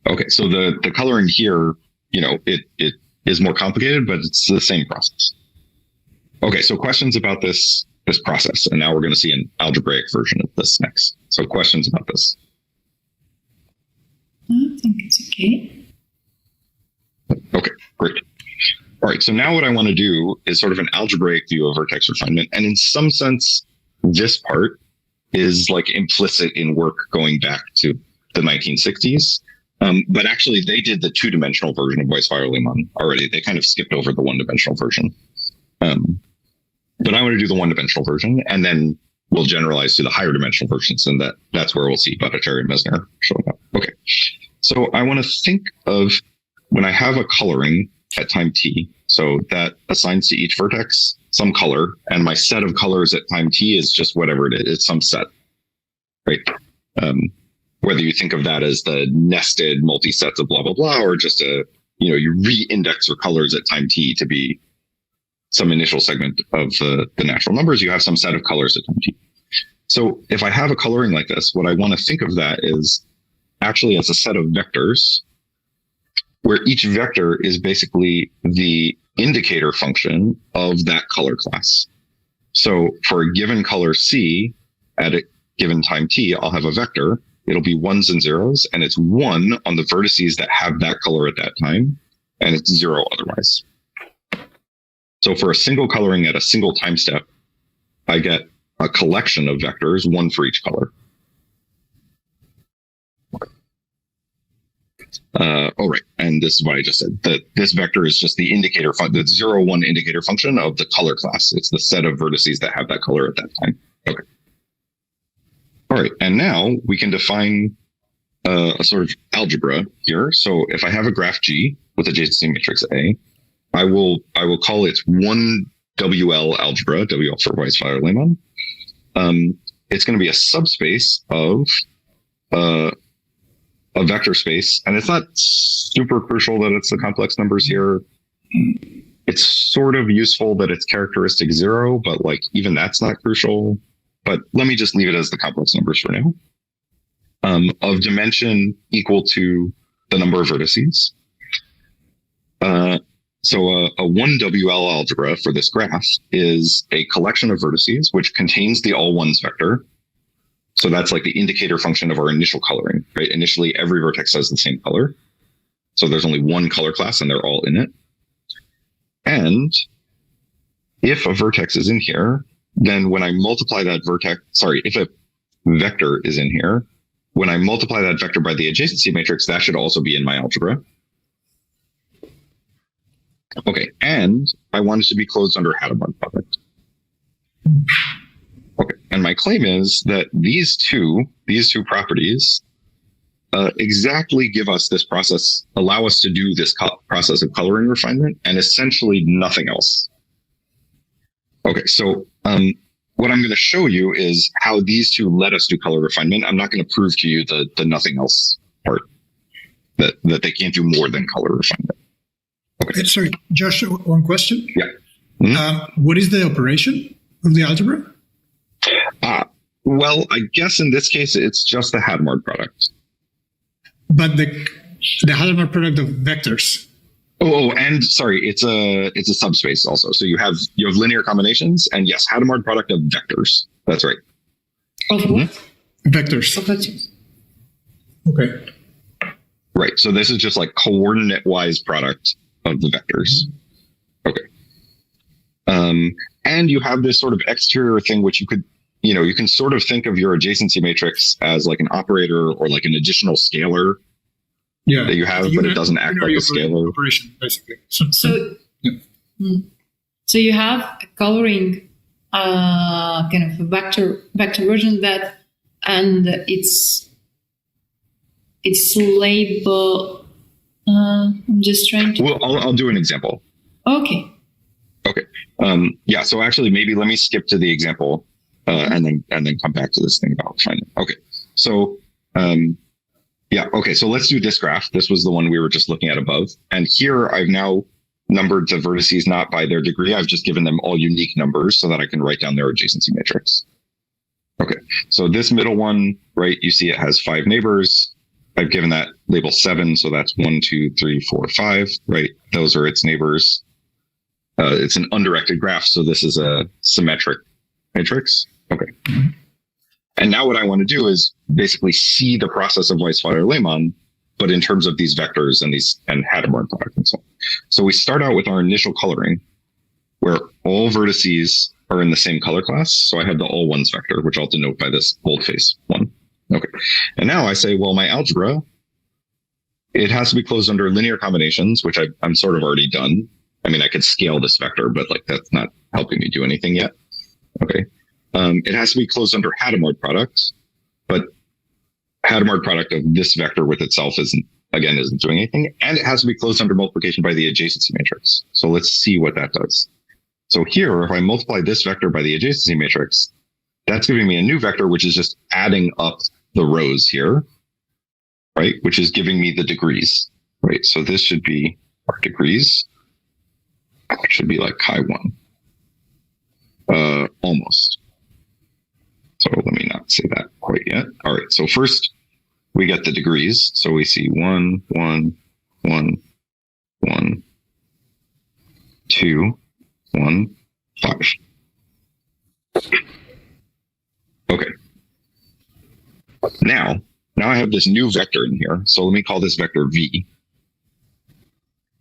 Okay. So the coloring here, it is more complicated, but it's the same process. Okay. So questions about this process. And now we're going to see an algebraic version of this next. So questions about this? I think it's okay. Okay, great. All right, so now what I want to do is sort of an algebraic view of vertex refinement. And in some sense, this part is like implicit in work going back to the 1960s. But actually, they did the 2-dimensional version of Weisfeiler-Leman already. They kind of skipped over the 1-dimensional version. But I want to do the 1-dimensional version, and then we'll generalize to the higher dimensional versions, and that's where we'll see Bhattacharya-Mesner showing up. Okay, so I want to think of when I have a coloring at time t, so that assigns to each vertex some color, and my set of colors at time t is just whatever it is. It's some set, right? Whether you think of that as the nested multi-sets of blah, blah, blah, or just you re-index your colors at time t to be some initial segment of the natural numbers, you have some set of colors at time t. So if I have a coloring like this, what I want to think of that is actually as a set of vectors, where each vector is basically the indicator function of that color class. So for a given color C at a given time t, I'll have a vector. It'll be 1s and 0s, and it's 1 on the vertices that have that color at that time, and it's 0 otherwise. So for a single coloring at a single time step, I get a collection of vectors, 1 for each color. All right, and this is what I just said. This vector is just the indicator, the 0, 1 indicator function of the color class. It's the set of vertices that have that color at that time. Okay. All right, and now we can define a sort of algebra here. So if I have a graph G with adjacency matrix A, I will call it 1WL algebra, WL for Weisfeiler-Leman. It's going to be a subspace of a vector space, and it's not super crucial that it's the complex numbers here. It's sort of useful that it's characteristic 0, but like even that's not crucial. But let me just leave it as the complex numbers for now. Of dimension equal to the number of vertices. So a 1WL algebra for this graph is a collection of vertices which contains the all ones vector. So that's like the indicator function of our initial coloring, right? Initially, every vertex has the same color. So there's only one color class and they're all in it. And if a vertex is in here, then when I multiply that if a vector is in here, when I multiply that vector by the adjacency matrix, that should also be in my algebra. Okay, and I want it to be closed under Hadamard product. Okay, and my claim is that these two properties exactly give us this process, allow us to do this process of coloring refinement, and essentially nothing else. Okay, so what I'm going to show you is how these two let us do color refinement. I'm not going to prove to you the nothing else part, that they can't do more than color refinement. Okay. Sorry, Josh, one question. Yeah. Mm-hmm. What is the operation of the algebra? Well, I guess in this case, it's just the Hadamard product. But the Hadamard product of vectors. And sorry, it's a subspace also. So you have linear combinations, and yes, Hadamard product of vectors. That's right. Of what? Vectors. Of vectors. Okay. Right. So this is just like coordinate-wise product of the vectors. Okay. And you have this sort of exterior thing, which you can sort of think of your adjacency matrix as like an operator or like an additional scalar that you have, but it doesn't act like a scalar. Operation, basically. So you have a coloring kind of a vector version of that, and it's labeled. I'm just trying to. Well, I'll do an example. Okay. Yeah. So actually, maybe let me skip to the example and then come back to this thing about finding. Okay. So yeah. Okay. So let's do this graph. This was the one we were just looking at above, and here I've now numbered the vertices not by their degree. I've just given them all unique numbers so that I can write down their adjacency matrix. Okay. So this middle one, right? You see it has 5 neighbors. I've given that label 7, so that's 1, 2, 3, 4, 5. Right? Those are its neighbors. It's an undirected graph, so this is a symmetric matrix. Okay. And now what I want to do is basically see the process of Weisfeiler-Leman, but in terms of these vectors and Hadamard product and so on. So we start out with our initial coloring, where all vertices are in the same color class. So I have the all ones vector, which I'll denote by this boldface 1. Okay. And now I say, well, my algebra, it has to be closed under linear combinations, which I'm sort of already done. I mean, I could scale this vector, but like that's not helping me do anything yet. Okay. It has to be closed under Hadamard product, but Hadamard product of this vector with itself isn't doing anything. And it has to be closed under multiplication by the adjacency matrix. So let's see what that does. So here, if I multiply this vector by the adjacency matrix, that's giving me a new vector, which is just adding up the rows here, right? Which is giving me the degrees, right? So this should be our degrees. It should be like chi1. Almost. So let me not say that quite yet. All right. So first we get the degrees. So we see 1, 1, 1, 1, 2, 1, 5. Okay. Now I have this new vector in here. So let me call this vector V.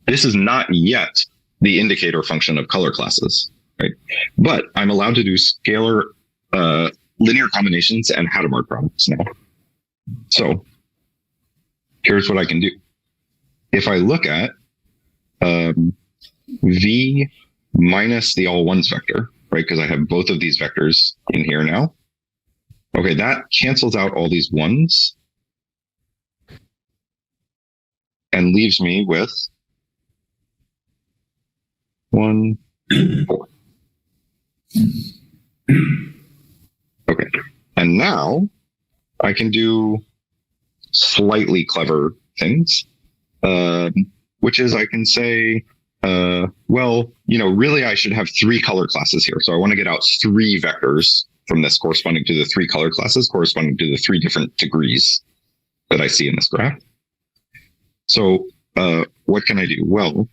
This is not yet the indicator function of color classes, right? But I'm allowed to do scalar linear combinations and Hadamard products now. So here's what I can do. If I look at V minus the all ones vector, right? Because I have both of these vectors in here now. Okay, that cancels out all these ones and leaves me with 1, 4. Okay, and now I can do slightly clever things, which is I can say, well, really I should have 3 color classes here. So I want to get out 3 vectors from this corresponding to the 3 color classes corresponding to the 3 different degrees that I see in this graph. So what can I do? Well,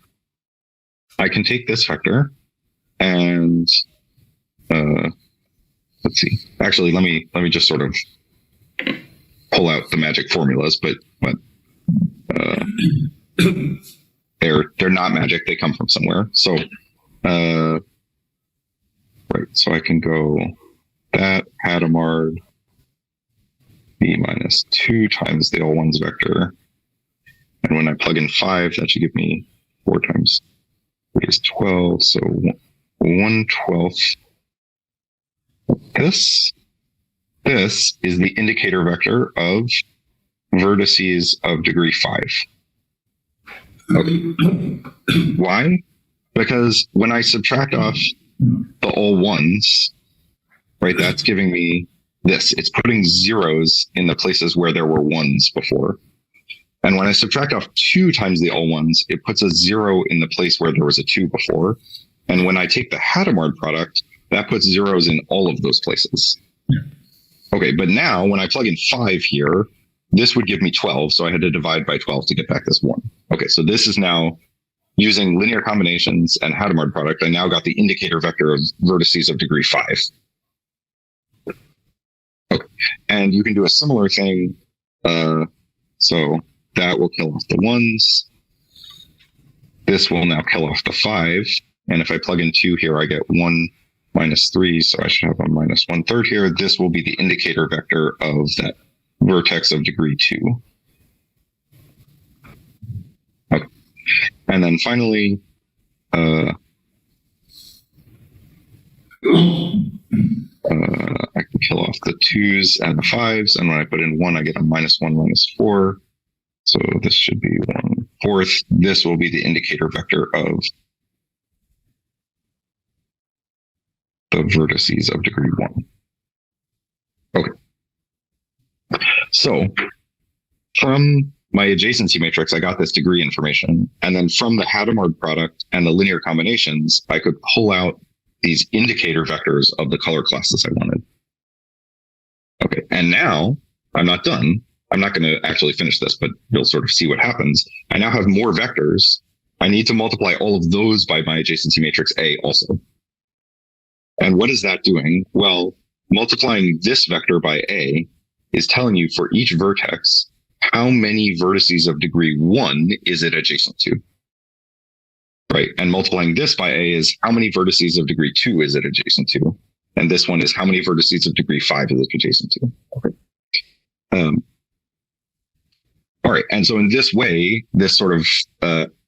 I can take this vector and let's see. Actually, let me just sort of pull out the magic formulas, but they're not magic. They come from somewhere. So right. So I can go that Hadamard B minus 2 times the all ones vector, and when I plug in 5, that should give me 4 times 3 is 12. So 1/12. This is the indicator vector of vertices of degree 5. Okay. Why? Because when I subtract off the all ones, right, that's giving me this. It's putting zeros in the places where there were ones before. And when I subtract off 2 times the all ones, it puts a 0 in the place where there was a 2 before. And when I take the Hadamard product, that puts zeros in all of those places. Yeah. Okay, but now when I plug in 5 here, this would give me 12. So I had to divide by 12 to get back this 1. Okay, so this is now using linear combinations and Hadamard product, I now got the indicator vector of vertices of degree 5. Okay. And you can do a similar thing. So that will kill off the 1s. This will now kill off the 5. And if I plug in 2 here, I get 1 minus 3. So I should have a minus 1/3 here. This will be the indicator vector of that vertex of degree 2. Okay. And then finally, I can kill off the 2s and the 5s. And when I put in 1, I get a minus 1, minus 4. So this should be 1/4. This will be the indicator vector of the vertices of degree 1. Okay. So from my adjacency matrix, I got this degree information. And then from the Hadamard product and the linear combinations, I could pull out these indicator vectors of the color classes I wanted. Okay. And now I'm not done. I'm not going to actually finish this, but you'll sort of see what happens. I now have more vectors. I need to multiply all of those by my adjacency matrix A also. And what is that doing? Well, multiplying this vector by A is telling you for each vertex, how many vertices of degree 1 is it adjacent to? Right. And multiplying this by A is how many vertices of degree 2 is it adjacent to? And this one is how many vertices of degree 5 is it adjacent to? Okay. All right. And so in this way, this sort of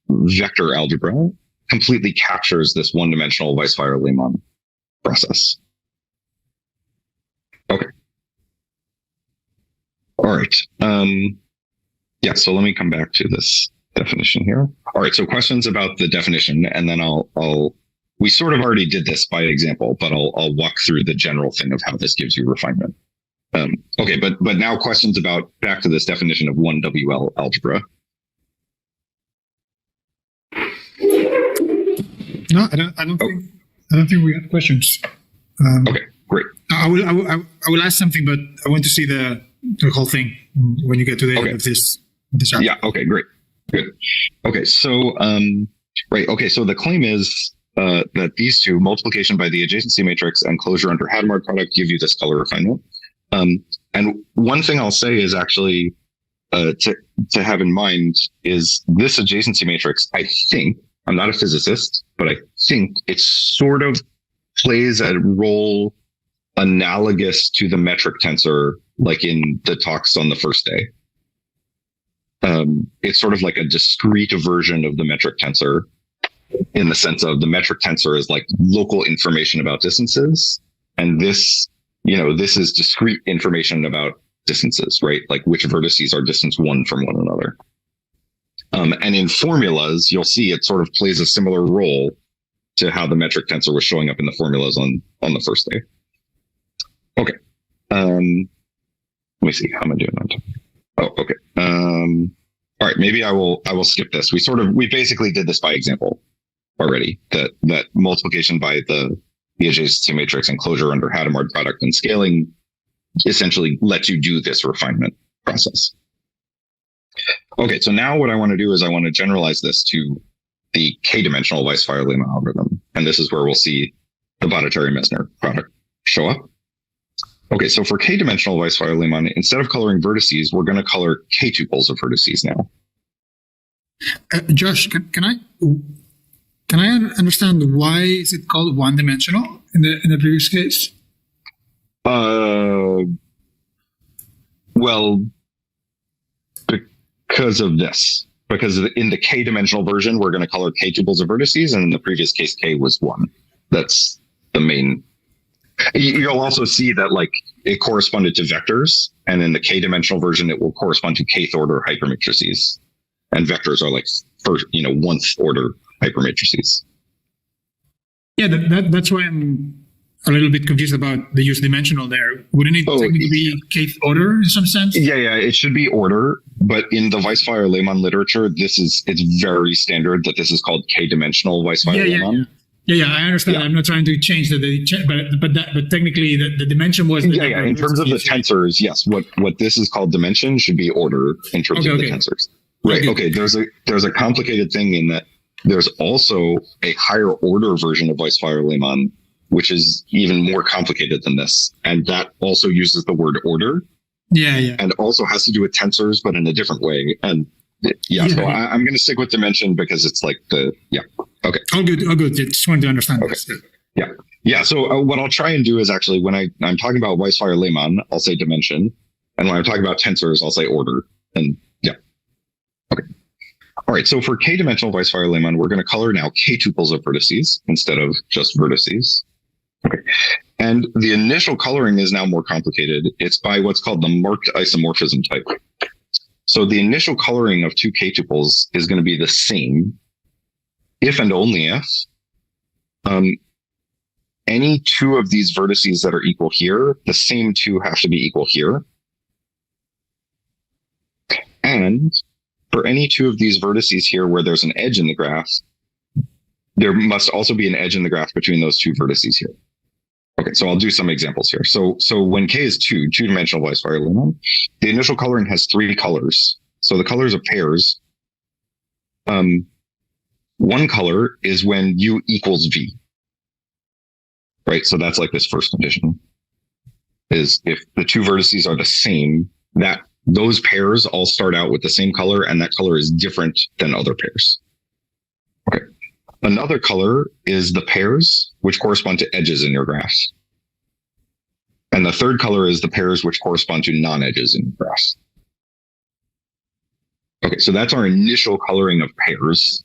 vector algebra completely captures this one-dimensional Weisfeiler-Leman process. Okay. All right. Yeah, so let me come back to this definition here. All right, so questions about the definition, and then we sort of already did this by example, but I'll walk through the general thing of how this gives you refinement. Okay, but now questions about back to this definition of 1WL algebra. No, I don't think we have questions. Okay, great. I will ask something, but I want to see the whole thing when you get to the end of this chapter. Yeah. Okay. Great. Good. Okay. So right. Okay. So the claim is that these two, multiplication by the adjacency matrix and closure under Hadamard product, give you this color refinement. And one thing I'll say is actually to have in mind is this adjacency matrix. I think, I'm not a physicist, but I think it sort of plays a role analogous to the metric tensor, like in the talks on the first day. It's sort of like a discrete version of the metric tensor, in the sense of the metric tensor is like local information about distances. And this is discrete information about distances, right? Like which vertices are distance 1 from one another. And in formulas, you'll see it sort of plays a similar role to how the metric tensor was showing up in the formulas on the first day. Okay. Let me see. How am I doing on time? Oh, okay. All right. Maybe I will skip this. We basically did this by example already, that multiplication by the adjacency matrix and closure under Hadamard product and scaling essentially lets you do this refinement process. Okay. So now what I want to do is I want to generalize this to the k-dimensional Weisfeiler-Leman algorithm. And this is where we'll see the Bhattacharya-Mesner product show up. Okay, so for k-dimensional Weisfeiler-Leman, instead of coloring vertices, we're going to color k-tuples of vertices now. Josh, can I understand why is it called one-dimensional in the previous case? Well, because of this. Because in the k-dimensional version, we're going to color k-tuples of vertices, and in the previous case, k was 1. That's the main. You'll also see that like it corresponded to vectors, and in the k-dimensional version, it will correspond to kth order hypermatrices, and vectors are like first, 1th order hypermatrices. Yeah, that's why I'm a little bit confused about the use dimensional there. Wouldn't it technically be kth order in some sense? Yeah, it should be order, but in the Weisfeiler-Leman literature, it's very standard that this is called k-dimensional Weisfeiler-Leman. Yeah, I understand. Yeah. I'm not trying to change but technically the dimension was the number. In terms of the tensors, yes. What this is called dimension should be order in terms of the tensors. Right. Okay. There's a complicated thing in that There's also a higher order version of Weisfeiler-Leman, which is even more complicated than this. And that also uses the word order. Yeah. And also has to do with tensors, but in a different way. And so I'm going to stick with dimension because it's like okay. All good. Just wanted to understand this. Yeah. So what I'll try and do is actually, when I'm talking about Weisfeiler-Leman, I'll say dimension. And when I'm talking about tensors, I'll say order. And okay. All right. So for k-dimensional Weisfeiler-Leman, we're going to color now k-tuples of vertices instead of just vertices. Okay. And the initial coloring is now more complicated. It's by what's called the marked isomorphism type. So the initial coloring of two k-tuples is going to be the same if and only if any two of these vertices that are equal here, the same two have to be equal here. And for any two of these vertices here where there's an edge in the graph, there must also be an edge in the graph between those two vertices here. Okay, so I'll do some examples here. So when k is two-dimensional Weisfeiler-Leman, the initial coloring has three colors. So the colors of pairs. One color is when u equals v. Right, so that's like this first condition. Is if the two vertices are the same, that those pairs all start out with the same color, and that color is different than other pairs. Okay. Another color is the pairs which correspond to edges in your graph. And the third color is the pairs which correspond to non-edges in your graph. Okay, so that's our initial coloring of pairs.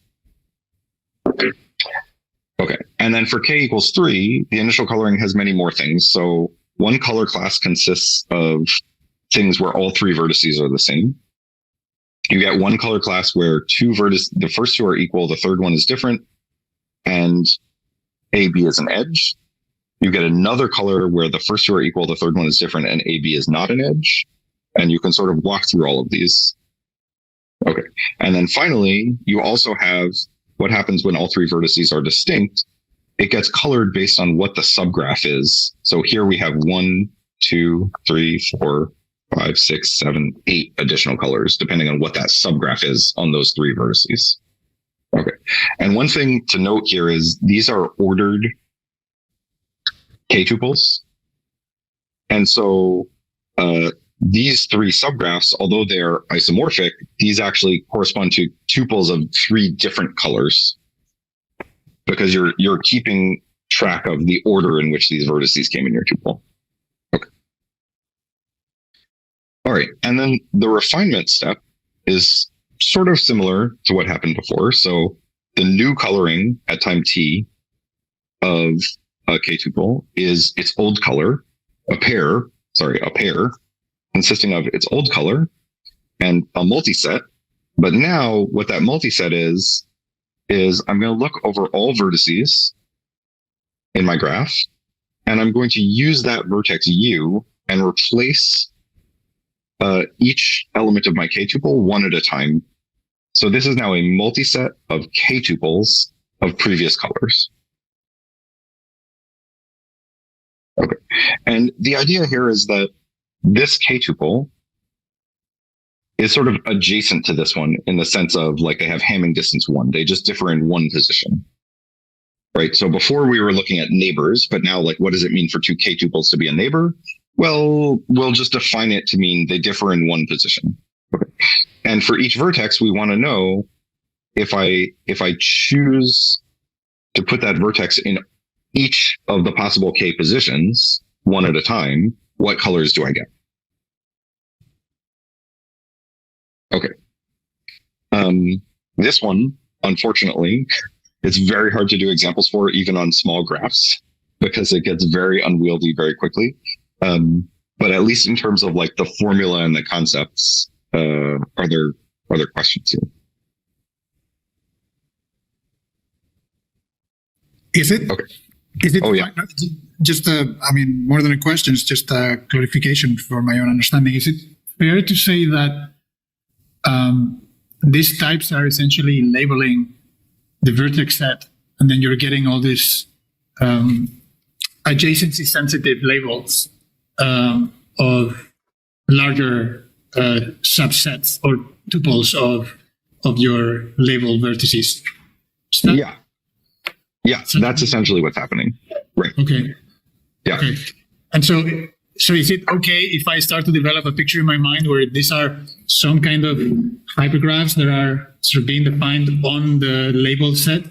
Okay, and then for k equals 3, the initial coloring has many more things. So one color class consists of things where all three vertices are the same. You get one color class where the first two are equal, the third one is different, and AB is an edge. You get another color where the first two are equal, the third one is different, and AB is not an edge. And you can sort of walk through all of these. Okay. And then finally, you also have what happens when all three vertices are distinct. It gets colored based on what the subgraph is. So here we have 1, 2, 3, 4, 5, 6, 7, 8 additional colors, depending on what that subgraph is on those three vertices. Okay. And one thing to note here is these are ordered k-tuples. And so these three subgraphs, although they're isomorphic, these actually correspond to tuples of three different colors because you're keeping track of the order in which these vertices came in your tuple. Okay. All right. And then the refinement step is sort of similar to what happened before. So the new coloring at time t of a k-tuple is its old color, a pair consisting of its old color and a multiset. But now what that multiset is I'm going to look over all vertices in my graph, and I'm going to use that vertex u and replace each element of my k-tuple one at a time. So this is now a multiset of k-tuples of previous colors. Okay. And the idea here is that this k-tuple is sort of adjacent to this one in the sense of like they have Hamming distance 1. They just differ in one position. Right. So before we were looking at neighbors, but now like what does it mean for two k-tuples to be a neighbor? Well, we'll just define it to mean they differ in one position. Okay. And for each vertex, we want to know if I choose to put that vertex in each of the possible k positions one at a time, what colors do I get? Okay. This one, unfortunately, it's very hard to do examples for even on small graphs because it gets very unwieldy very quickly. But at least in terms of like the formula and the concepts, are there questions here? Is it? Okay. Is it? Oh, yeah. Just more than a question, it's just a clarification for my own understanding. Is it fair to say that these types are essentially labeling the vertex set, and then you're getting all these adjacency sensitive labels of larger subsets or tuples of your labeled vertices? stuff? Yeah. Yeah, that's essentially what's happening. Right. Okay. Yeah. Okay. And so is it okay if I start to develop a picture in my mind where these are some kind of hypergraphs that are sort of being defined on the label set?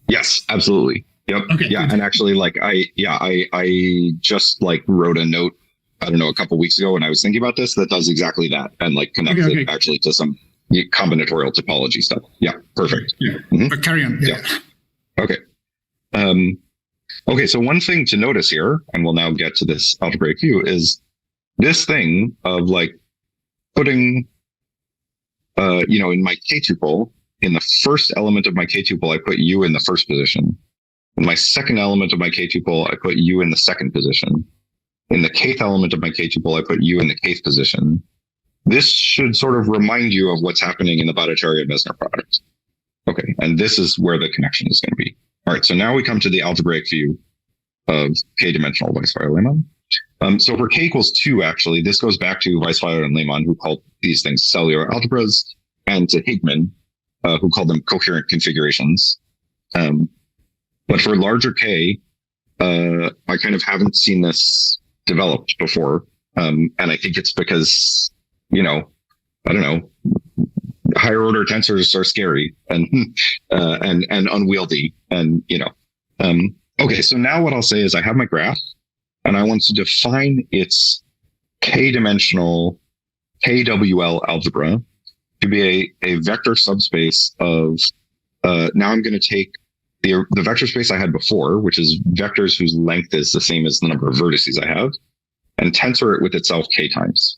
Yes, absolutely. Yep. Okay. Yeah. Good. And actually, like, I just like wrote a note, I don't know, a couple of weeks ago when I was thinking about this, that does exactly that and like connects it actually to some combinatorial topology stuff. Yeah. Perfect. Yeah. Mm-hmm. But carry on. Yeah. Okay. Okay. So one thing to notice here, and we'll now get to this algebraic view, is this thing of like putting, in my k-tuple, in the first element of my k-tuple, I put u in the first position. In my second element of my k-tuple, I put u in the second position. In the kth element of my k-tuple, I put u in the kth position. This should sort of remind you of what's happening in the Bhattacharya-Mesner product. Okay, and this is where the connection is going to be. All right, so now we come to the algebraic view of k-dimensional Weisfeiler-Leman. So for k equals 2, actually, this goes back to Weisfeiler and Leman, who called these things cellular algebras, and to Higman, who called them coherent configurations. But for larger k, I kind of haven't seen this developed before. And I think it's because, I don't know, higher order tensors are scary and unwieldy. And, okay, so now what I'll say is I have my graph and I want to define its k-dimensional KWL algebra to be a vector subspace of, now I'm going to take the vector space I had before, which is vectors whose length is the same as the number of vertices I have, and tensor it with itself k times.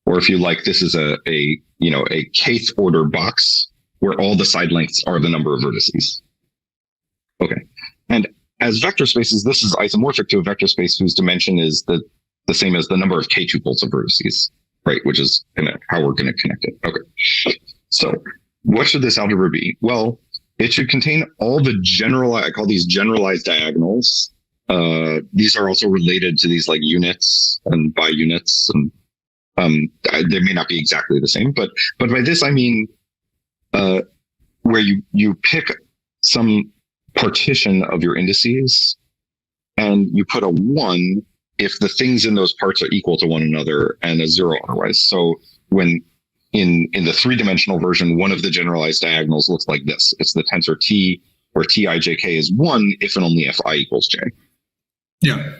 Or if you like, this is a kth order box where all the side lengths are the number of vertices. Okay. And as vector spaces, this is isomorphic to a vector space whose dimension is the same as the number of k-tuples of vertices, right? Which is how we're going to connect it. Okay. So what should this algebra be? Well, it should contain all the I call these generalized diagonals. These are also related to these like units and biunits, and they may not be exactly the same, but by this I mean where you pick some partition of your indices and you put a 1 if the things in those parts are equal to one another and a 0 otherwise. So when in the 3-dimensional version, one of the generalized diagonals looks like this. It's the tensor T, where Tijk is 1 if and only if I equals J. Yeah.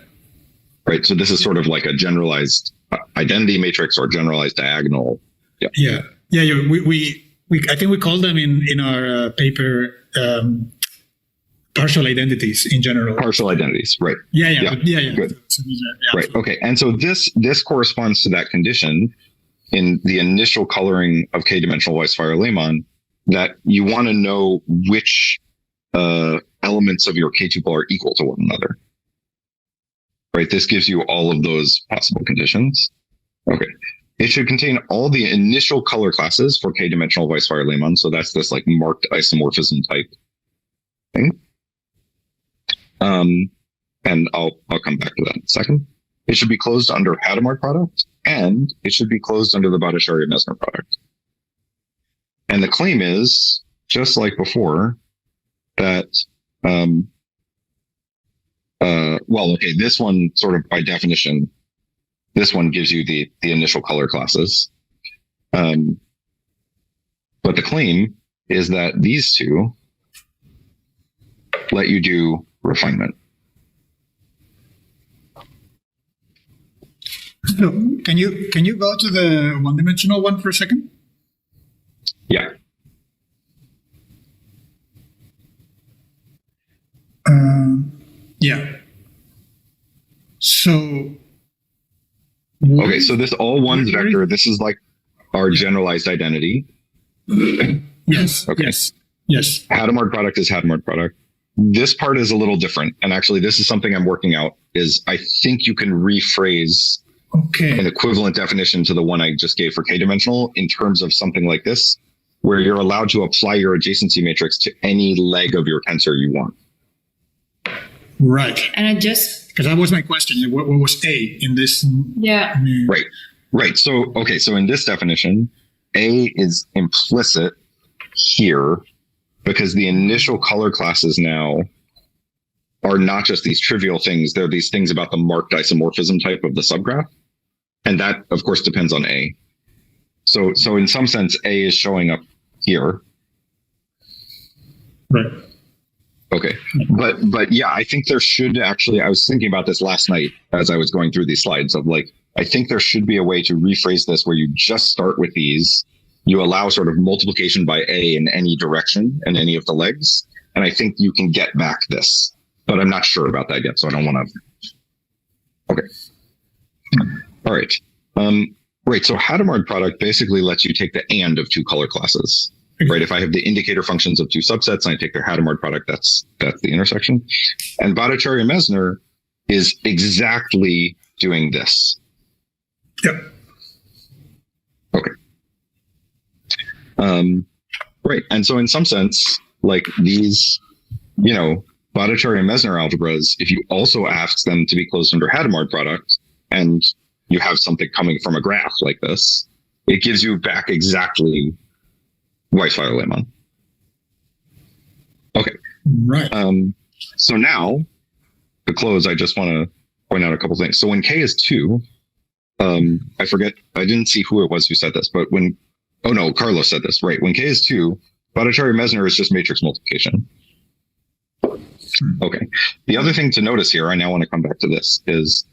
Right. So this is sort of like a generalized identity matrix or generalized diagonal. Yeah. Yeah. Yeah. We I think we call them in our paper partial identities in general. Partial identities. Right. Yeah. Good. So right. Okay. And so this corresponds to that condition in the initial coloring of k-dimensional Weisfeiler-Leman, that you want to know which elements of your k-tuple are equal to one another. Right? This gives you all of those possible conditions. Okay. It should contain all the initial color classes for k-dimensional Weisfeiler-Leman. So that's this like marked isomorphism type thing. And I'll come back to that in a second. It should be closed under Hadamard product, and it should be closed under the Bhattacharya-Mesner product. And the claim is, just like before, that, this one sort of by definition, this one gives you the initial color classes. But the claim is that these two let you do refinement. So can you go to the one-dimensional one for a second? Yeah. Yeah. So. Okay, so this all ones vector, this is like our generalized identity. Yes. Okay. Yes. Hadamard product is Hadamard product. This part is a little different. And actually, this is something I'm working out, is I think you can rephrase an equivalent definition to the one I just gave for k-dimensional in terms of something like this, where you're allowed to apply your adjacency matrix to any leg of your tensor you want. Right. And because that was my question. What was A in this? Yeah. Right. So, okay. So in this definition, A is implicit here because the initial color classes now are not just these trivial things. They're these things about the marked isomorphism type of the subgraph. And that, of course, depends on A. So in some sense, A is showing up here. Right. Okay. But yeah, I think there should actually, I was thinking about this last night as I was going through these slides of like, I think there should be a way to rephrase this where you just start with these, you allow sort of multiplication by A in any direction and any of the legs. And I think you can get back this, but I'm not sure about that yet. So I don't want to. Okay. All right. Right. So Hadamard product basically lets you take the and of two color classes. Right. If I have the indicator functions of two subsets and I take their Hadamard product, that's the intersection. And Bhattacharya-Mesner is exactly doing this. Yep. Okay. Right. And so in some sense, like these, Bhattacharya-Mesner algebras, if you also ask them to be closed under Hadamard product and you have something coming from a graph like this, it gives you back exactly Weisfeiler-Leman. Okay. Right. So now, to close, I just want to point out a couple things. So when K is 2, I forget, I didn't see who it was who said this, but Carlos said this, right? When K is 2, Bhattacharya-Mesner is just matrix multiplication. Okay. The other thing to notice here, I now want to come back to this, is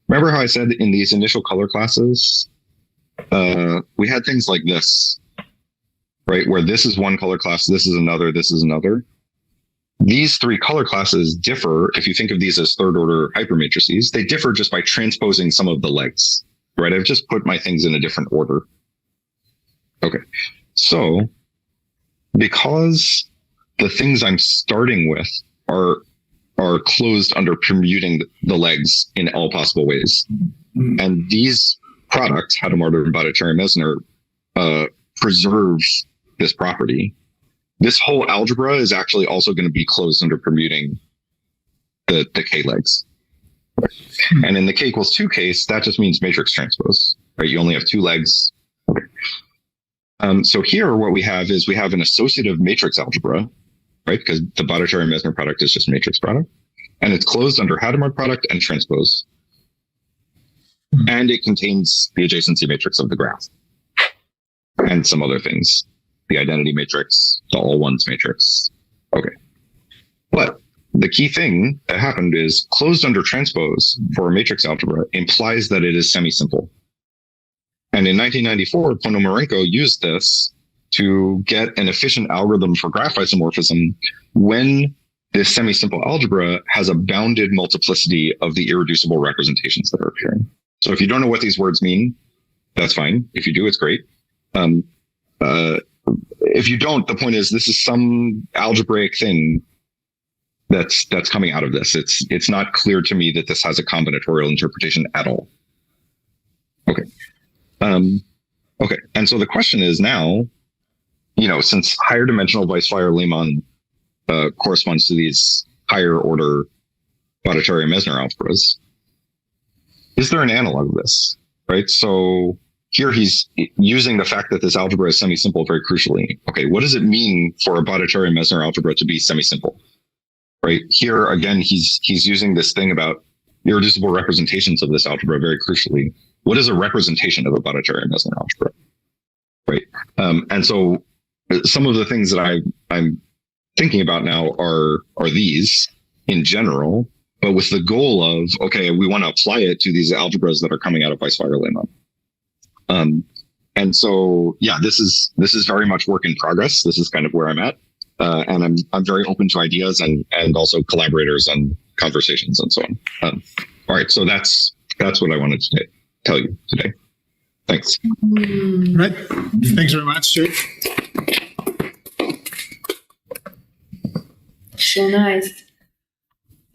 remember how I said in these initial color classes, we had things like this, right? Where this is one color class, this is another, this is another. These three color classes differ, if you think of these as third order hypermatrices, they differ just by transposing some of the legs, right? I've just put my things in a different order. Okay. So because the things I'm starting with are closed under permuting the legs in all possible ways. And these products, Hadamard and Bhattacharya-Mesner, preserves this property. This whole algebra is actually also going to be closed under permuting the K legs. And in the K equals 2 case, that just means matrix transpose, right? You only have 2 legs. Okay. So here what we have is we have an associative matrix algebra, right? Because the Bhattacharya-Mesner product is just matrix product. And it's closed under Hadamard product and transpose. And it contains the adjacency matrix of the graph. And some other things. The identity matrix, the all ones matrix. Okay. But the key thing that happened is closed under transpose for a matrix algebra implies that it is semi-simple. And in 1994, Ponomarenko used this to get an efficient algorithm for graph isomorphism when this semi-simple algebra has a bounded multiplicity of the irreducible representations that are appearing. So if you don't know what these words mean, that's fine. If you do, it's great. If you don't, the point is this is some algebraic thing that's coming out of this. It's not clear to me that this has a combinatorial interpretation at all. Okay. Okay. And so the question is now, since higher dimensional Weisfeiler-Leman corresponds to these higher order Bhattacharya-Mesner algebras, is there an analog of this? Right? So here he's using the fact that this algebra is semi-simple very crucially. Okay, what does it mean for a Bhattacharya-Mesner algebra to be semi-simple? Right? Here, again, he's using this thing about irreducible representations of this algebra very crucially. What is a representation of a Bhattacharya-Mesner algebra? Right? And so some of the things that I'm thinking about now are these in general, but with the goal of, okay, we want to apply it to these algebras that are coming out of Weisfeiler-Leman. And so, yeah, this is very much work in progress. This is kind of where I'm at. And I'm very open to ideas and also collaborators and conversations and so on. All right. So that's what I wanted to tell you today. Thanks. Right. Thanks very much, Stuart. So nice.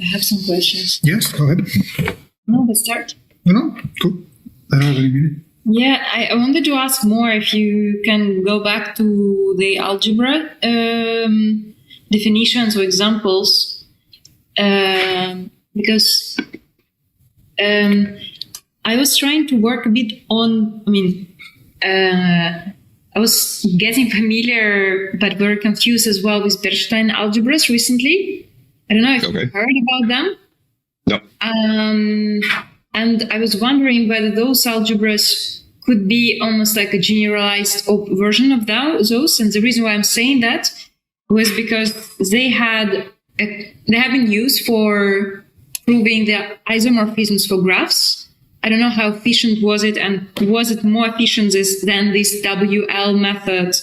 I have some questions. Yes, go ahead. No, let's start. No, cool. I don't have any minute. Yeah, I wanted to ask more if you can go back to the algebra definitions or examples, because I was trying to work a bit on, I was getting familiar, but very confused as well with Bernstein algebras recently. I don't know if you've heard about them. No. And I was wondering whether those algebras could be almost like a generalized version of those. And the reason why I'm saying that was because they have been used for proving the isomorphisms for graphs. I don't know how efficient was it, and was it more efficient than this WL method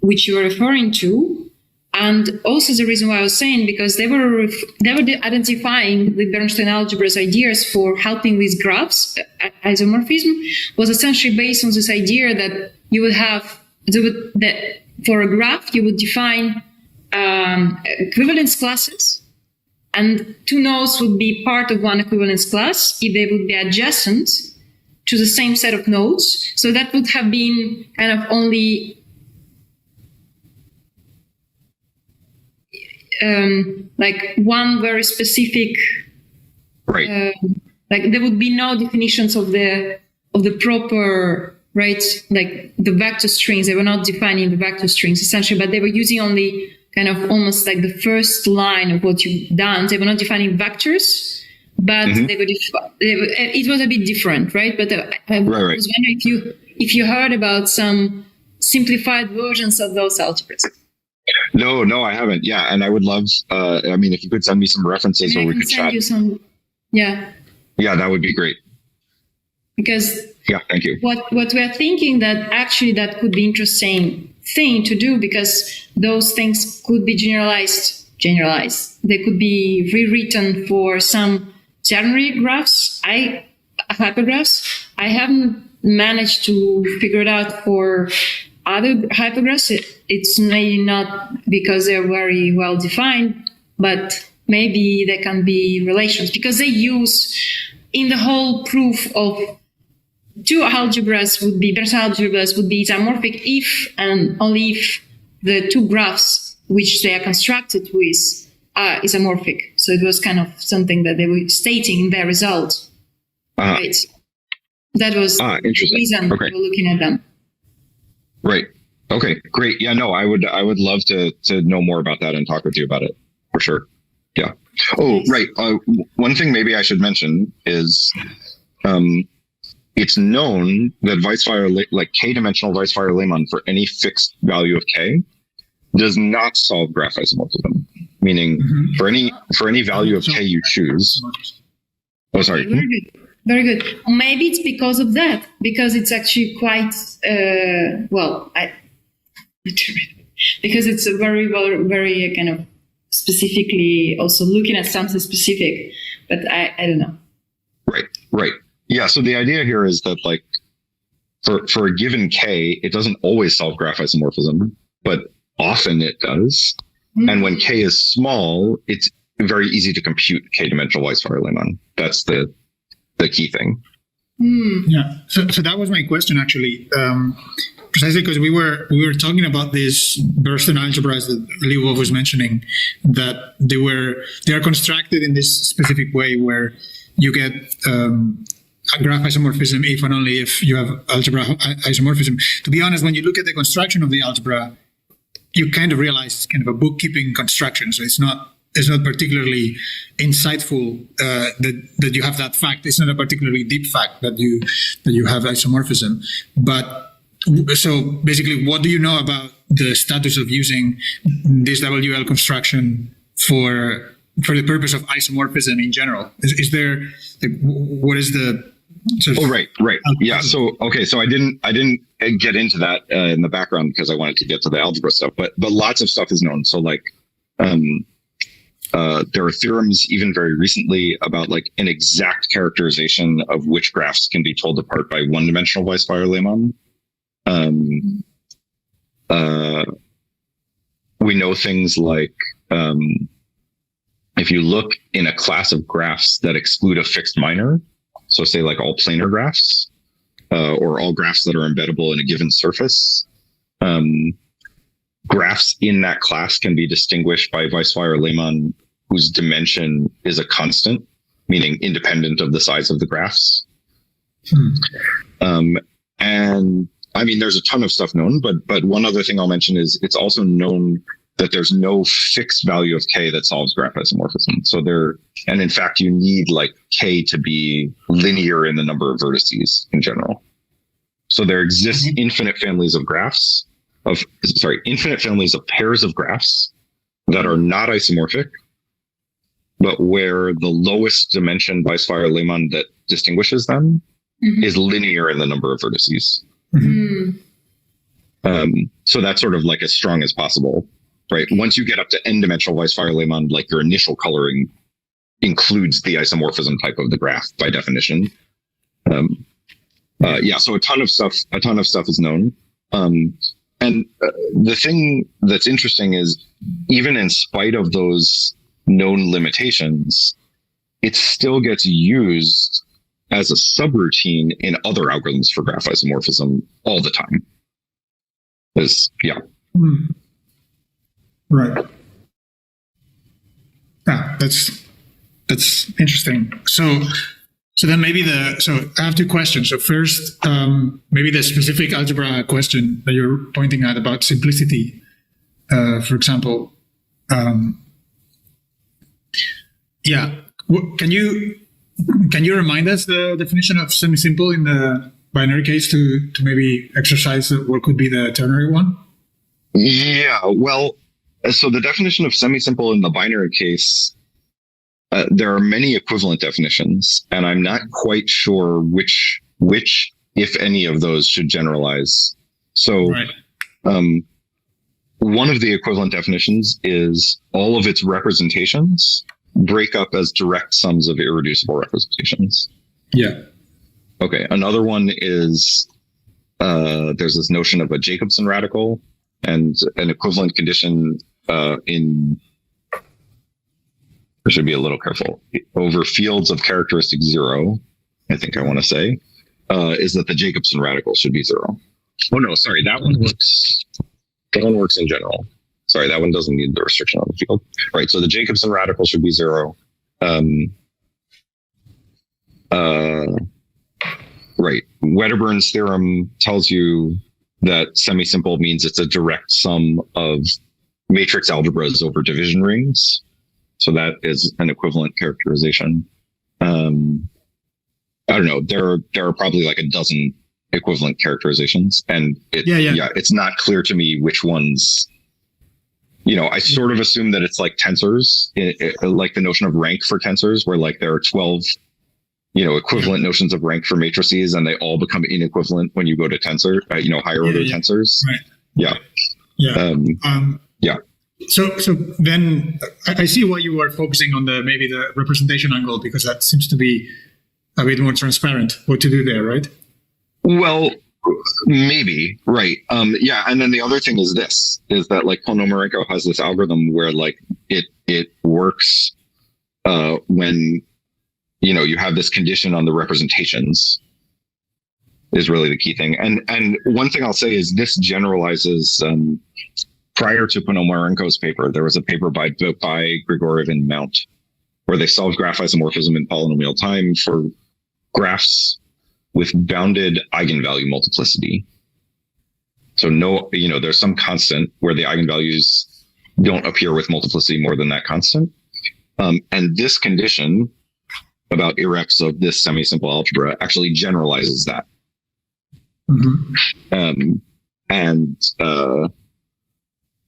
which you were referring to? And also the reason why I was saying, because they were identifying the Bernstein algebras ideas for helping with graphs, isomorphism, was essentially based on this idea that you would have, that for a graph, you would define equivalence classes, and two nodes would be part of one equivalence class if they would be adjacent to the same set of nodes. So that would have been kind of only like one very specific, right? Like there would be no definitions of the proper, right? Like the vector strings, they were not defining the vector strings essentially, but they were using only kind of almost like the first line of what you've done. They were not defining vectors, but it was a bit different, right? But I was wondering if you heard about some simplified versions of those algebras. No, I haven't. Yeah, and I would love. I mean, if you could send me some references, or we could chat. Yeah, that would be great. Because thank you. What we are thinking that actually that could be interesting thing to do, because those things could be generalized. They could be rewritten for some ternary graphs, hypergraphs. I haven't managed to figure it out for other hypergraphs. It's maybe not because they're very well defined, but maybe there can be relations, because they use in the whole proof of two algebras would be isomorphic if and only if the two graphs which they are constructed with are isomorphic. So it was kind of something that they were stating in their result. Right? That was the reason we were looking at them. Right. Okay, great. Yeah, no, I would love to know more about that and talk with you about it for sure. Yeah. Oh, right. One thing maybe I should mention is it's known that k-dimensional Weisfeiler-Leman for any fixed value of k does not solve graph isomorphism. Meaning, for any value of k you choose. Oh, sorry. Very good. Maybe it's because of that, because it's actually quite because it's a very kind of specifically also looking at something specific, but I don't know. Right. Yeah. So the idea here is that like for a given k, it doesn't always solve graph isomorphism, but often it does. And when k is small, it's very easy to compute k-dimensional Weisfeiler-Leman. That's the key thing. Yeah. So that was my question actually. Precisely because we were talking about these Bernstein algebras that Leo was mentioning, that they are constructed in this specific way where you get a graph isomorphism if and only if you have algebra isomorphism. To be honest, when you look at the construction of the algebra, you kind of realize it's kind of a bookkeeping construction. So it's not particularly insightful that you have that fact. It's not a particularly deep fact that you have isomorphism. But so basically, what do you know about the status of using this WL construction for the purpose of isomorphism in general? Is there what is the sort of right. Yeah. So I didn't get into that in the background because I wanted to get to the algebra stuff, but lots of stuff is known. So like there are theorems even very recently about like an exact characterization of which graphs can be told apart by one-dimensional Weisfeiler-Leman. We know things like if you look in a class of graphs that exclude a fixed minor, so say like all planar graphs, or all graphs that are embeddable in a given surface, graphs in that class can be distinguished by Weisfeiler-Leman whose dimension is a constant, meaning independent of the size of the graphs. And I mean, there's a ton of stuff known, but one other thing I'll mention is it's also known that there's no fixed value of k that solves graph isomorphism. So and in fact, you need like k to be linear in the number of vertices in general. So there exists infinite families of infinite families of pairs of graphs that are not isomorphic, but where the lowest dimension Weisfeiler-Leman that distinguishes them is linear in the number of vertices. So that's sort of like as strong as possible, right? Once you get up to n-dimensional Weisfeiler-Leman, like your initial coloring includes the isomorphism type of the graph by definition. So a ton of stuff is known. And the thing that's interesting is, even in spite of those known limitations, it still gets used as a subroutine in other algorithms for graph isomorphism all the time. Right. Yeah, that's interesting. So then maybe I have two questions. So first, maybe the specific algebra question that you're pointing at about simplicity, for example. Can you remind us the definition of semi-simple in the binary case to maybe exercise what could be the ternary one? Yeah, well, so the definition of semi-simple in the binary case, there are many equivalent definitions, and I'm not quite sure which, if any of those should generalize. So one of the equivalent definitions is all of its representations break up as direct sums of irreducible representations. Yeah. Okay. Another one is there's this notion of a Jacobson radical, and an equivalent condition I should be a little careful, over fields of characteristic 0, I think I want to say, is that the Jacobson radical should be 0. Oh no, sorry, that one works in general. Sorry, that one doesn't need the restriction on the field. Right, so the Jacobson radical should be 0. Right, Wedderburn's theorem tells you that semi-simple means it's a direct sum of matrix algebras over division rings. So that is an equivalent characterization. I don't know. There are probably like a dozen equivalent characterizations, and it's not clear to me which ones. I sort of assume that it's like tensors, like the notion of rank for tensors, where like there are 12, equivalent notions of rank for matrices, and they all become inequivalent when you go to tensor, higher order tensors. Right. Yeah. Yeah. So then I see why you are focusing on maybe the representation angle, because that seems to be a bit more transparent what to do there, right? Well, maybe, right. And then the other thing is that like Ponomarenko has this algorithm where like it works when you have this condition on the representations is really the key thing. And one thing I'll say is this generalizes prior to Ponomarenko's paper, there was a paper by Grigoriev and Mount where they solved graph isomorphism in polynomial time for graphs with bounded eigenvalue multiplicity. So there's some constant where the eigenvalues don't appear with multiplicity more than that constant. And this condition about irreps of this semi-simple algebra actually generalizes that.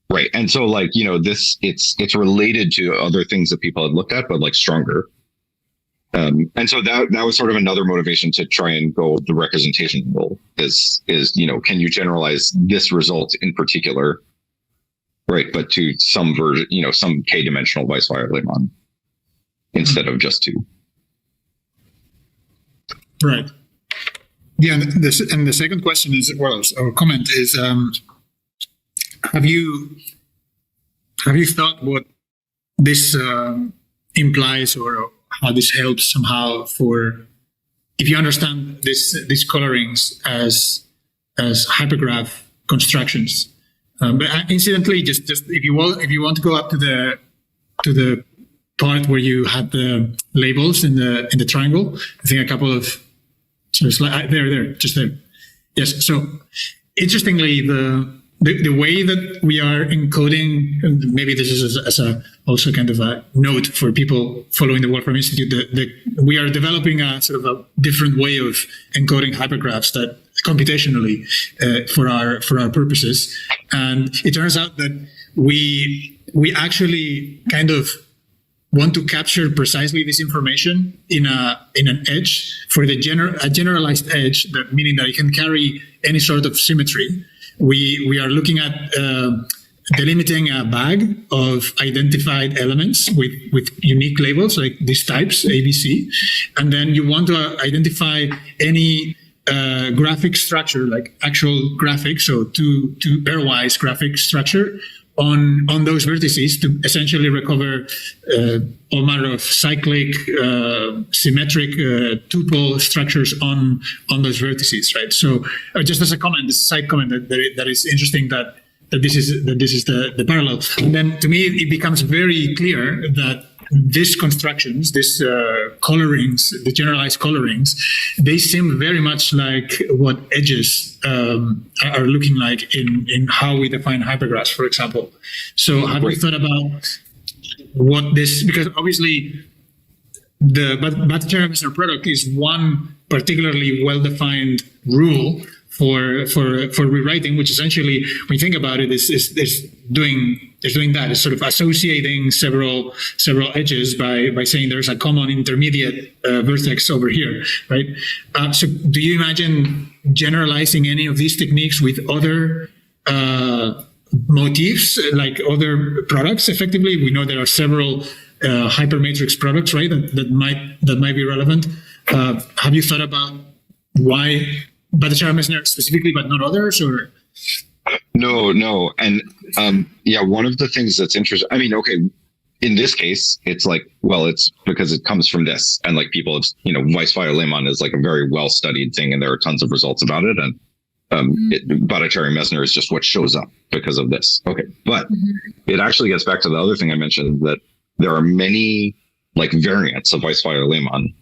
Right. And so like, it's related to other things that people had looked at, but like stronger. And so that was sort of another motivation to try and go the representation rule is, can you generalize this result in particular? Right. But to some version, some k-dimensional Weisfeiler-Leman instead of just 2. Right. Yeah. And the second question is, or comment is, have you thought what this implies, or how this helps somehow for, if you understand these colorings as hypergraph constructions? But incidentally, just if you want to go up to the part where you had the labels in the triangle, I think a couple of there, just there. Yes. So interestingly, the way that we are encoding, and maybe this is as a also kind of a note for people following the Wolfram Institute, we are developing a sort of a different way of encoding hypergraphs that computationally for our purposes. And it turns out that we actually kind of want to capture precisely this information in an edge for a generalized edge, that meaning that it can carry any sort of symmetry. We are looking at delimiting a bag of identified elements with unique labels like these types ABC, and then you want to identify any graphic structure, like actual graphics, so two pairwise graphic structure on those vertices to essentially recover all manner of cyclic, symmetric tuple structures on those vertices, right? So just as a comment, this side comment that is interesting that this is the parallel. And then to me, it becomes very clear that these constructions, these colorings, the generalized colorings, they seem very much like what edges are looking like in how we define hypergraphs, for example. So have you thought about what this, because obviously the Bhattacharya-Mesner product is one particularly well-defined rule for rewriting, which essentially, when you think about it, is doing that. It's sort of associating several edges by saying there's a common intermediate vertex over here, right? So do you imagine generalizing any of these techniques with other motifs, like other products? Effectively, we know there are several hypermatrix products, right? That might be relevant. Have you thought about why Bhattacharya-Mesner specifically, but not others, or? No. And one of the things that's interesting, I mean, okay, in this case, it's like, well, it's because it comes from this, and like people, Weisfeiler-Leman is like a very well-studied thing, and there are tons of results about it. And Bhattacharya-Mesner is just what shows up because of this. Okay. But it actually gets back to the other thing I mentioned, that there are many like variants of Weisfeiler-Leman,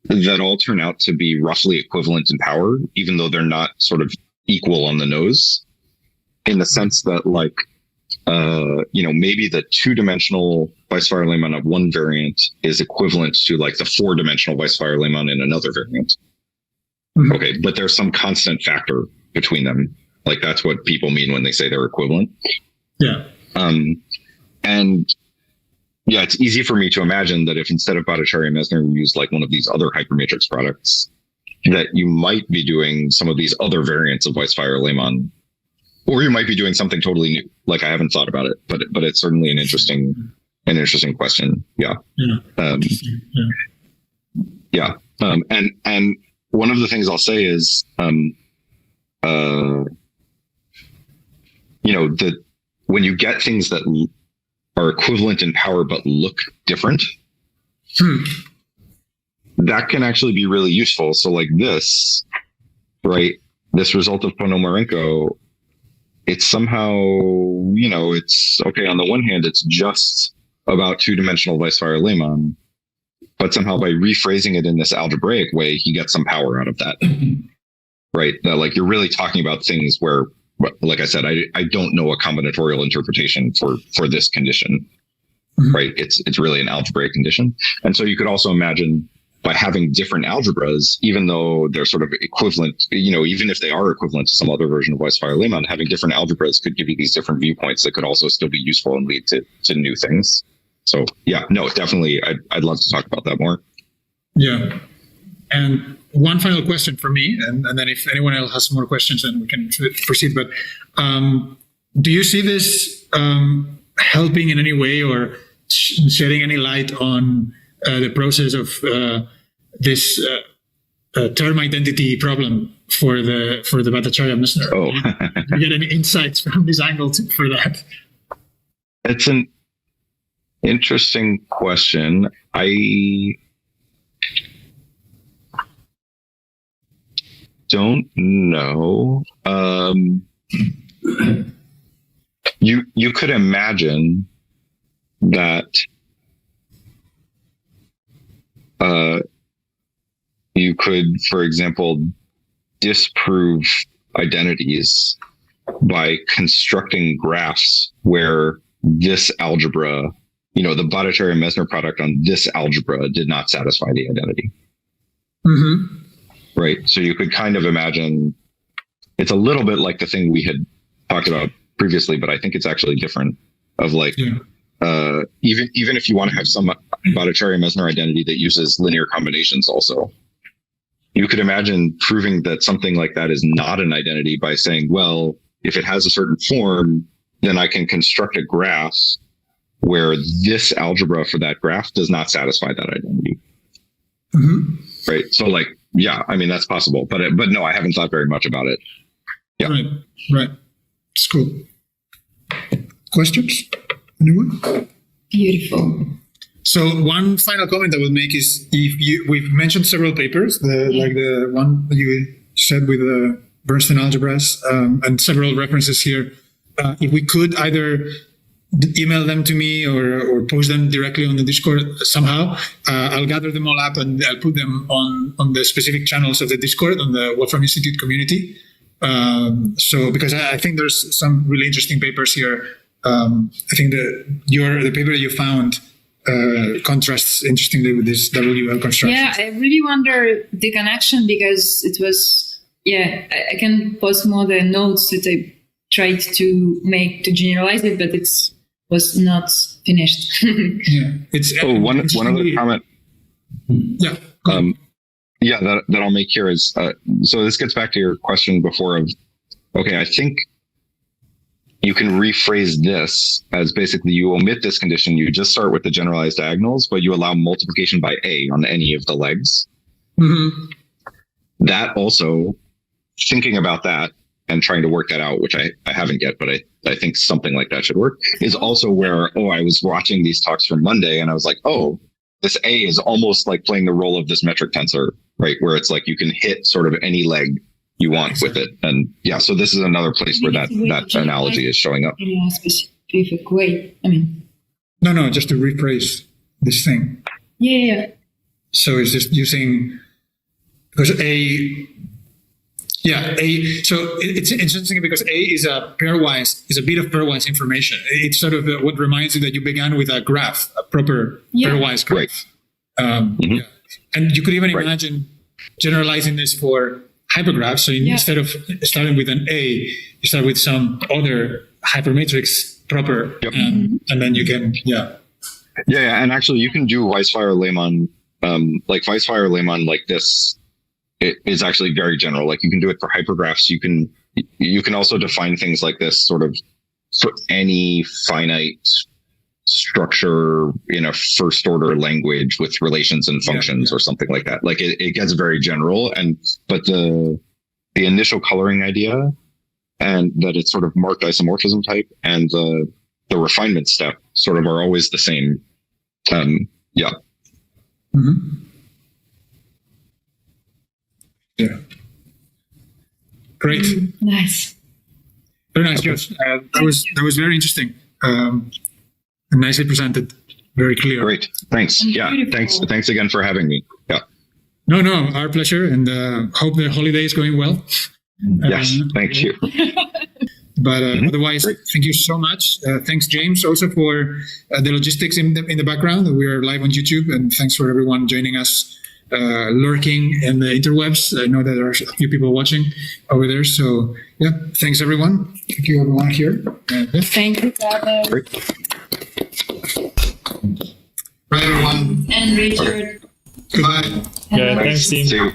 that all turn out to be roughly equivalent in power, even though they're not sort of equal on the nose, in the sense that like, maybe the two-dimensional Weisfeiler-Leman of one variant is equivalent to like the four-dimensional Weisfeiler-Leman in another variant. Mm-hmm. Okay, but there's some constant factor between them. Like that's what people mean when they say they're equivalent. Yeah. And yeah, it's easy for me to imagine that if instead of Bhattacharya-Mesner, you use like one of these other hypermatrix products, that you might be doing some of these other variants of Weisfeiler-Leman, or you might be doing something totally new. Like I haven't thought about it, but it's certainly an interesting question. Yeah. And one of the things I'll say is, that when you get things that are equivalent in power but look different, that can actually be really useful. So like this, right? This result of Ponomarenko, it's somehow, it's okay. On the one hand, it's just about two-dimensional Weisfeiler-Leman, but somehow by rephrasing it in this algebraic way, he gets some power out of that, right? That like you're really talking about things where, like I said, I don't know a combinatorial interpretation for this condition, right? It's really an algebraic condition. And so you could also imagine by having different algebras, even though they're sort of equivalent, even if they are equivalent to some other version of Weisfeiler-Leman, having different algebras could give you these different viewpoints that could also still be useful and lead to new things. So yeah, no, definitely. I'd love to talk about that more. Yeah. And one final question for me, and then if anyone else has more questions, then we can proceed. But do you see this helping in any way or shedding any light on the process of this term identity problem for the Bhattacharya-Mesner? Oh, do you get any insights from this angle for that? It's an interesting question. I don't know. You could imagine that you could, for example, disprove identities by constructing graphs where this algebra, the Bhattacharya-Mesner product on this algebra did not satisfy the identity. Mm-hmm. Right. So you could kind of imagine it's a little bit like the thing we had talked about previously, but I think it's actually different of like, even if you want to have some Bhattacharya-Mesner identity that uses linear combinations also, you could imagine proving that something like that is not an identity by saying, well, if it has a certain form, then I can construct a graph where this algebra for that graph does not satisfy that identity. Mm-hmm. Right. So like, yeah, I mean, that's possible, but no, I haven't thought very much about it. Yeah. Right. It's cool. Questions? Anyone? Beautiful. So one final comment I would make is we've mentioned several papers, like the one that you said with the Bernstein algebras, and several references here. If we could either email them to me or post them directly on the Discord somehow, I'll gather them all up and I'll put them on the specific channels of the Discord on the Wolfram Institute community. So because I think there's some really interesting papers here. I think the paper that you found contrasts interestingly with this WL construction. Yeah, I really wonder the connection because it was, I can post more the notes that I tried to make to generalize it, but it was not finished. It's one other comment. Yeah. That I'll make here is, so this gets back to your question before of, okay, I think you can rephrase this as basically you omit this condition. You just start with the generalized diagonals, but you allow multiplication by A on any of the legs. Mm-hmm. That also, thinking about that and trying to work that out, which I haven't yet, but I think something like that should work, is also where, I was watching these talks from Monday and I was like, this A is almost like playing the role of this metric tensor, right? Where it's like you can hit sort of any leg you want with it. And so this is another place where that analogy is showing up. In a specific way. I mean. No, just to rephrase this thing. Yeah. So it's just using, because so it's interesting because A is a bit of pairwise information. It's sort of what reminds you that you began with a graph, a proper pairwise graph. Right. And you could even imagine generalizing this for hypergraphs. So instead of starting with an A, you start with some other hypermatrix proper, and then you can, and actually you can do Weisfeiler-Leman, like Weisfeiler-Leman like this. It is actually very general. Like you can do it for hypergraphs. You can also define things like this sort of for any finite structure in a first order language with relations and functions or something like that. Like it gets very general, but the initial coloring idea and that it's sort of marked isomorphism type and the refinement step sort of are always the same. Mm-hmm. Yeah. Great. Nice. Very nice, Josh. That was very interesting. And nicely presented. Very clear. Great. Thanks. Thanks again for having me. Yeah. No, our pleasure. And hope the holiday is going well. Yes. Thank you. But otherwise, thank you so much. Thanks, James, also for the logistics in the background. We are live on YouTube, and thanks for everyone joining us. Lurking in the interwebs. I know that there are a few people watching over there. So thanks everyone. Thank you everyone here. Thank you, Father. Great. Bye everyone. And Richard. Goodbye. Yeah, thanks team. See you.